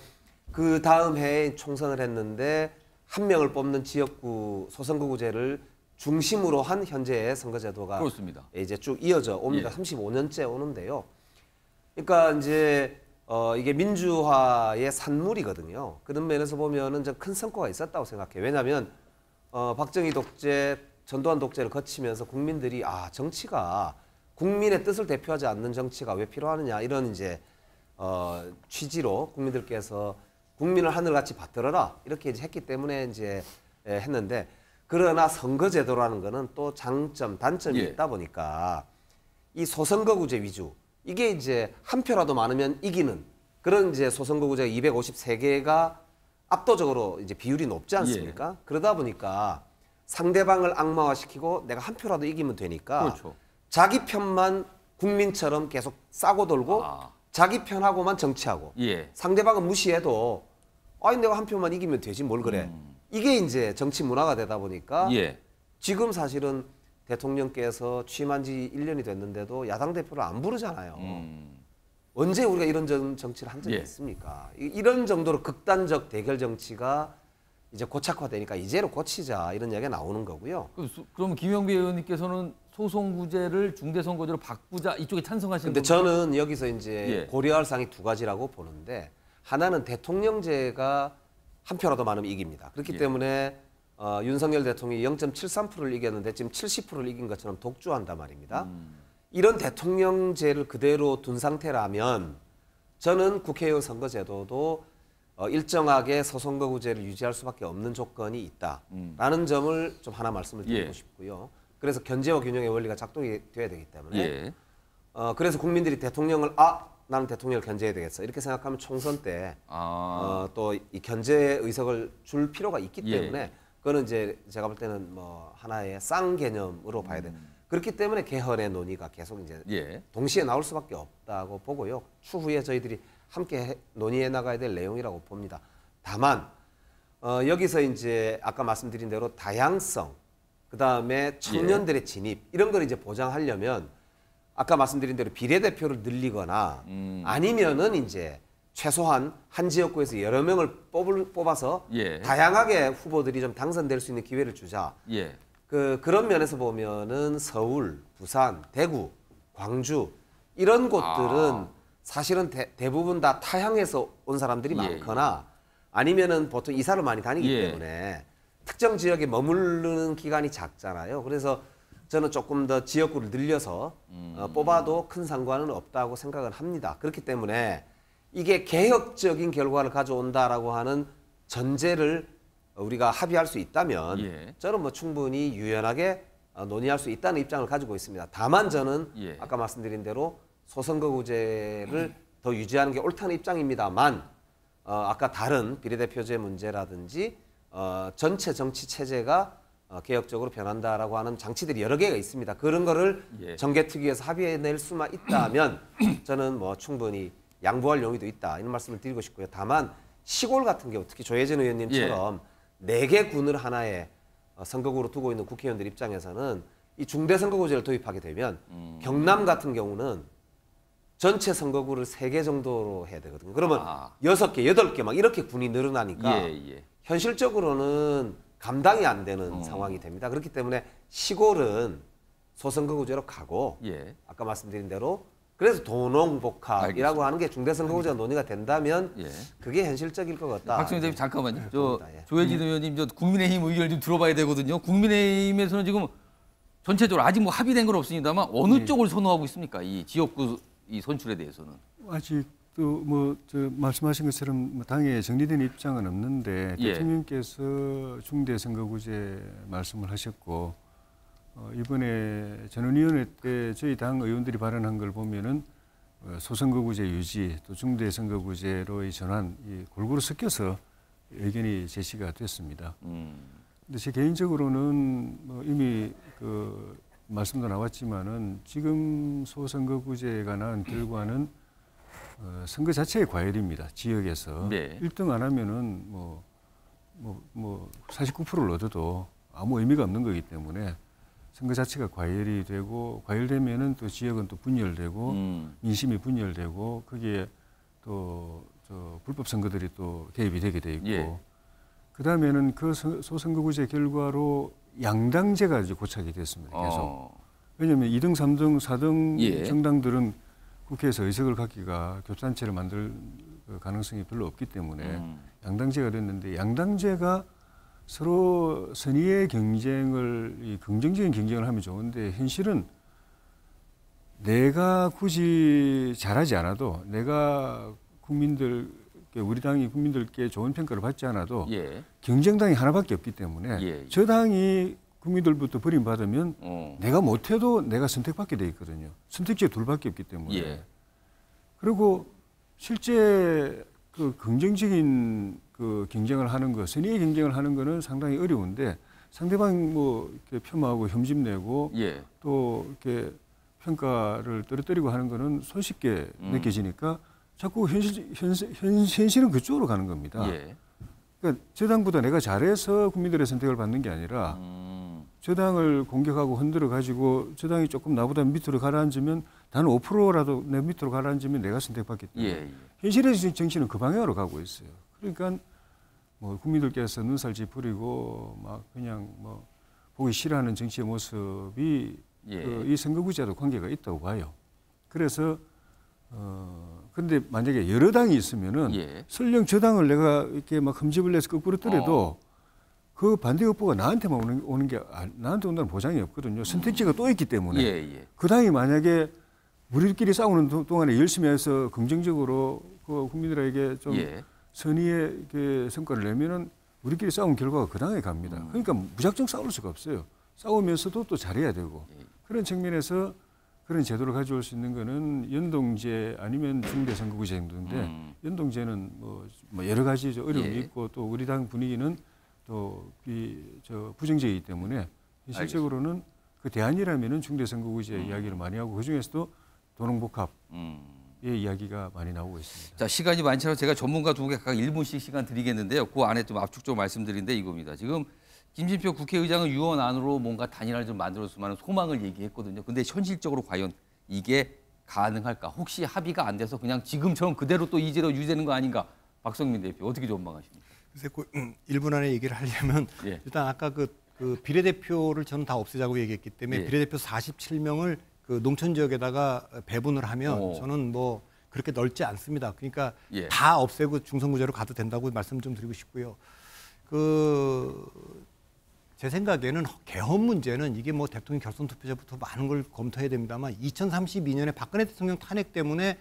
그 다음 해에 총선을 했는데 한 명을 뽑는 지역구 소선거구제를 중심으로 한 현재의 선거제도가 그렇습니다. 이제 쭉 이어져 옵니다. 35년째 오는데요. 그러니까 이제 이게 민주화의 산물이거든요. 그런 면에서 보면은 좀 큰 성과가 있었다고 생각해요. 왜냐하면 박정희 독재, 전두환 독재를 거치면서 국민들이 정치가 국민의 뜻을 대표하지 않는 정치가 왜 필요하느냐 이런 이제 취지로 국민들께서 국민을 하늘같이 받들어라 이렇게 이제 했기 때문에 이제 했는데. 그러나 선거제도라는 거는 또 장점, 단점이 있다 보니까 이 소선거구제 위주 이게 이제 한 표라도 많으면 이기는 그런 이제 소선거구제가 253개가 압도적으로 이제 비율이 높지 않습니까? 그러다 보니까 상대방을 악마화시키고 내가 한 표라도 이기면 되니까 자기 편만 국민처럼 계속 싸고 돌고 자기 편하고만 정치하고 상대방은 무시해도 내가 한 표만 이기면 되지 뭘 그래. 이게 이제 정치 문화가 되다 보니까 지금 사실은 대통령께서 취임한 지 1년이 됐는데도 야당 대표를 안 부르잖아요. 언제 우리가 이런 정치를 한 적이 있습니까? 이런 정도로 극단적 대결 정치가 이제 고착화되니까 이제로 고치자 이런 이야기가 나오는 거고요. 그럼 김영배 의원님께서는 소선구제를 중대선거제로 바꾸자 이쪽에 찬성하시는 근데 저는 여기서 이제 고려할 사항이 두 가지라고 보는데 하나는 대통령제가 한 표라도 많으면 이깁니다. 그렇기 때문에 윤석열 대통령이 0.73%를 이겼는데 지금 70%를 이긴 것처럼 독주한단 말입니다. 이런 대통령제를 그대로 둔 상태라면 저는 국회의원 선거제도도 일정하게 소선거구제를 유지할 수밖에 없는 조건이 있다라는 점을 좀 하나 말씀을 드리고 싶고요. 그래서 견제와 균형의 원리가 작동이 돼야 되기 때문에 그래서 국민들이 대통령을 나는 대통령을 견제해야 되겠어 이렇게 생각하면 총선 때 또 이 견제 의석을 줄 필요가 있기 때문에 그거는 이제 제가 볼 때는 뭐 하나의 쌍 개념으로 봐야 돼. 그렇기 때문에 개헌의 논의가 계속 이제 동시에 나올 수밖에 없다고 보고요. 추후에 저희들이 함께 논의해 나가야 될 내용이라고 봅니다. 다만 여기서 이제 아까 말씀드린 대로 다양성, 그 다음에 청년들의 진입 이런 걸 이제 보장하려면 아까 말씀드린 대로 비례대표를 늘리거나 아니면은 이제 최소한 한 지역구에서 여러 명을 뽑아서 다양하게 후보들이 좀 당선될 수 있는 기회를 주자. 그런 면에서 보면은 서울, 부산, 대구, 광주 이런 곳들은 사실은 대부분 다 타향에서 온 사람들이 많거나 아니면은 보통 이사를 많이 다니기 때문에 특정 지역에 머무르는 기간이 작잖아요. 그래서 저는 조금 더 지역구를 늘려서 뽑아도 큰 상관은 없다고 생각을 합니다. 그렇기 때문에 이게 개혁적인 결과를 가져온다라고 하는 전제를 우리가 합의할 수 있다면 저는 뭐 충분히 유연하게 논의할 수 있다는 입장을 가지고 있습니다. 다만 저는 아까 말씀드린 대로 소선거구제를 더 유지하는 게 옳다는 입장입니다만 아까 다른 비례대표제 문제라든지 전체 정치 체제가 개혁적으로 변한다라고 하는 장치들이 여러 개가 있습니다. 그런 거를 예. 정개특위에서 합의해낼 수만 있다면 저는 뭐 충분히 양보할 용의도 있다 이런 말씀을 드리고 싶고요. 다만 시골 같은 경우 특히 조혜진 의원님처럼 4개 군을 하나의 선거구로 두고 있는 국회의원들 입장에서는 이 중대선거구제를 도입하게 되면 경남 같은 경우는 전체 선거구를 3개 정도로 해야 되거든요. 그러면 6개, 8개 막 이렇게 군이 늘어나니까 현실적으로는 감당이 안 되는 상황이 됩니다. 그렇기 때문에 시골은 소선거구제로 가고 아까 말씀드린 대로 그래서 도농복합이라고 하는 게 중대선거구제가 논의가 된다면 그게 현실적일 것 같다. 박성민 대표 잠깐만요. 예. 조혜진 의원님 국민의힘 의견을 좀 들어봐야 되거든요. 국민의힘에서는 지금 전체적으로 아직 뭐 합의된 건 없습니다만 어느 쪽을 선호하고 있습니까? 이 지역구 이 선출에 대해서는. 아직도 뭐 말씀하신 것처럼 뭐 당에 정리된 입장은 없는데 대통령께서 중대선거구제 말씀을 하셨고 이번에 전원위원회 때 저희 당 의원들이 발언한 걸 보면은 소선거구제 유지 또 중대선거구제로의 전환 이 골고루 섞여서 의견이 제시가 됐습니다. 근데 제 개인적으로는 뭐 이미 그 말씀도 나왔지만은 지금 소선거구제가 낳은 결과는 선거 자체의 과열입니다. 지역에서 1등 안 하면은 뭐 49%를 얻어도 아무 의미가 없는 거기 때문에 선거 자체가 과열이 되고 과열되면은 또 지역은 또 분열되고 민심이 분열되고 거기에 또 불법 선거들이 또 개입이 되게 돼 있고 그 다음에는 그 소선거구제 결과로 양당제가 이제 고착이 됐습니다. 계속. 왜냐하면 2등, 3등, 4등 정당들은 국회에서 의석을 갖기가 교섭단체를 만들 가능성이 별로 없기 때문에 양당제가 됐는데 양당제가 서로 선의의 경쟁을 긍정적인 경쟁을 하면 좋은데 현실은 내가 굳이 잘하지 않아도 내가 우리 당이 국민들께 좋은 평가를 받지 않아도 경쟁당이 하나밖에 없기 때문에 저 당이 국민들부터 버림받으면 내가 못해도 내가 선택받게 돼 있거든요. 선택지가 둘밖에 없기 때문에. 그리고 실제 그 긍정적인 그 경쟁을 하는 거, 선의의 경쟁을 하는 거는 상당히 어려운데 상대방 뭐 이렇게 폄하하고 혐집내고 또 이렇게 평가를 떨어뜨리고 하는 거는 손쉽게 느껴지니까 자꾸 현실은 그쪽으로 가는 겁니다. 그러니까 저 당보다 내가 잘해서 국민들의 선택을 받는 게 아니라 저 당을 공격하고 흔들어 가지고 저 당이 조금 나보다 밑으로 가라앉으면 나는 5%라도 내 밑으로 가라앉으면 내가 선택받기 때문에 현실의 정치는 그 방향으로 가고 있어요. 그러니까 뭐 국민들께서 눈살 찌푸리고 막 그냥 뭐 보기 싫어하는 정치의 모습이 이 선거구제와도 관계가 있다고 봐요. 그래서 근데 만약에 여러 당이 있으면은 설령 저 당을 내가 이렇게 막 흠집을 내서 거꾸로 떨어도 그 반대 격보가 나한테만 오는 게 나한테 온다는 보장이 없거든요. 선택지가 또 있기 때문에 그 당이 만약에 우리끼리 싸우는 동안에 열심히 해서 긍정적으로 그 국민들에게 좀 선의의 그 성과를 내면은 우리끼리 싸운 결과가 그 당에 갑니다. 그러니까 무작정 싸울 수가 없어요. 싸우면서도 또 잘해야 되고 그런 측면에서 그런 제도를 가져올 수 있는 거는 연동제 아니면 중대선거구제 정도인데 연동제는 뭐 여러 가지 어려움이 있고 또 우리 당 분위기는 또 부정적이기 때문에 실질적으로는 그 대안이라면은 중대선거구제 이야기를 많이 하고 그 중에서도 도농복합의 이야기가 많이 나오고 있습니다. 자, 시간이 많지 않아서 제가 전문가 두 분 각각 1분씩 시간 드리겠는데요. 그 안에 좀 압축적으로 말씀드린데 이겁니다. 지금 김진표 국회의장은 유언 안으로 뭔가 단일화를 좀 만들었으면 하는 소망을 얘기했거든요. 근데 현실적으로 과연 이게 가능할까? 혹시 합의가 안 돼서 그냥 지금처럼 그대로 또 이제로 유지되는 거 아닌가? 박성민 대표 어떻게 전망하십니까? 글쎄, 1분 안에 얘기를 하려면 일단 아까 그 비례대표를 저는 다 없애자고 얘기했기 때문에 비례대표 47명을 그 농촌 지역에다가 배분을 하면 저는 뭐 그렇게 넓지 않습니다. 그러니까 다 없애고 중선구제로 가도 된다고 말씀 좀 드리고 싶고요. 제 생각에는 개헌 문제는 이게 뭐 대통령 결선 투표제부터 많은 걸 검토해야 됩니다만 2032년에 박근혜 대통령 탄핵 때문에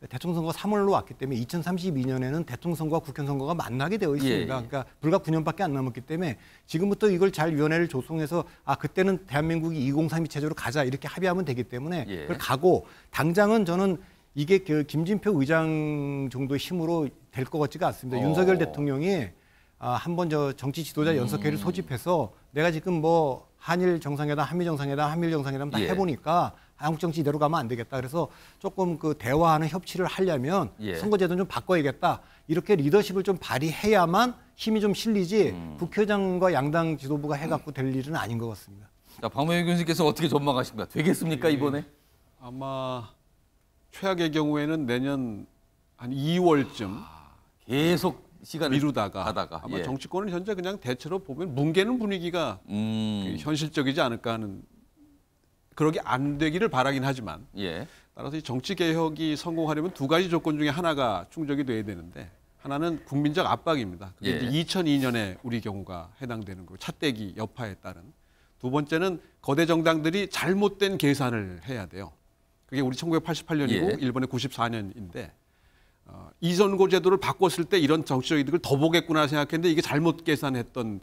대통령 선거가 3월로 왔기 때문에 2032년에는 대통령 선거와 국회의원 선거가 만나게 되어 있습니다. 그러니까 불과 9년밖에 안 남았기 때문에 지금부터 이걸 잘 위원회를 조성해서 그때는 대한민국이 2032 체제로 가자 이렇게 합의하면 되기 때문에 그걸 가고 당장은 저는 이게 그 김진표 의장 정도의 힘으로 될 것 같지가 않습니다. 윤석열 대통령이 한번 저 정치 지도자 연석회를 소집해서 내가 지금 뭐 한일 정상회담, 한미 정상회담, 한미일 정상회담 다 해보니까 한국 정치 이대로 가면 안 되겠다. 그래서 조금 그 대화하는 협치를 하려면 선거제도는 좀 바꿔야겠다. 이렇게 리더십을 좀 발휘해야만 힘이 좀 실리지 국회의장과 양당 지도부가 해갖고 될 일은 아닌 것 같습니다. 자, 박명희 교수님께서 어떻게 전망하십니까? 되겠습니까 이번에? 아마 최악의 경우에는 내년 한 2월쯤 계속 시간을 미루다가 하다가, 아마 정치권은 현재 그냥 대체로 보면 뭉개는 분위기가 현실적이지 않을까 하는, 그러게 안 되기를 바라긴 하지만 따라서 이 정치 개혁이 성공하려면 두 가지 조건 중에 하나가 충족이 돼야 되는데, 하나는 국민적 압박입니다. 그게 이제 2002년에 우리 경우가 해당되는 거고, 차떼기 여파에 따른. 두 번째는 거대 정당들이 잘못된 계산을 해야 돼요. 그게 우리 1988년이고 일본의 94년인데 이선고 제도를 바꿨을 때 이런 정치적 이득을 더 보겠구나 생각했는데 이게 잘못 계산했던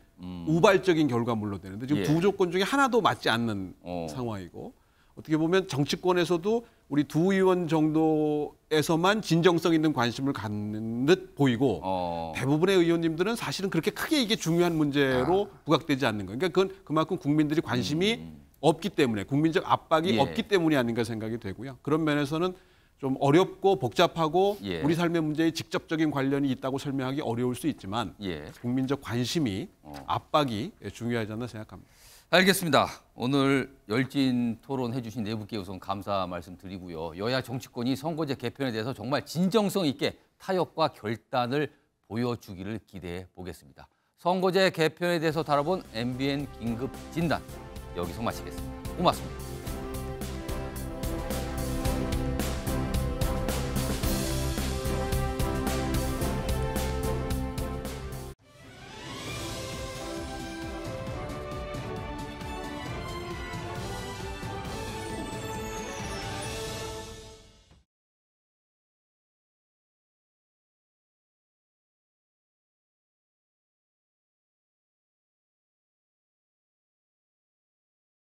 우발적인 결과물로 되는데 지금 두 조건 중에 하나도 맞지 않는 상황이고, 어떻게 보면 정치권에서도 우리 두 의원 정도에서만 진정성 있는 관심을 갖는 듯 보이고 대부분의 의원님들은 사실은 그렇게 크게 이게 중요한 문제로 부각되지 않는 거예요. 그러니까 그건 그만큼 국민들이 관심이 없기 때문에, 국민적 압박이 없기 때문이 아닌가 생각이 되고요. 그런 면에서는 좀 어렵고 복잡하고 우리 삶의 문제에 직접적인 관련이 있다고 설명하기 어려울 수 있지만 국민적 관심이 압박이 중요하지 않나 생각합니다. 알겠습니다. 오늘 열띤 토론해 주신 네 분께 우선 감사 말씀드리고요. 여야 정치권이 선거제 개편에 대해서 정말 진정성 있게 타협과 결단을 보여주기를 기대해 보겠습니다. 선거제 개편에 대해서 다뤄본 MBN 긴급 진단 여기서 마치겠습니다. 고맙습니다.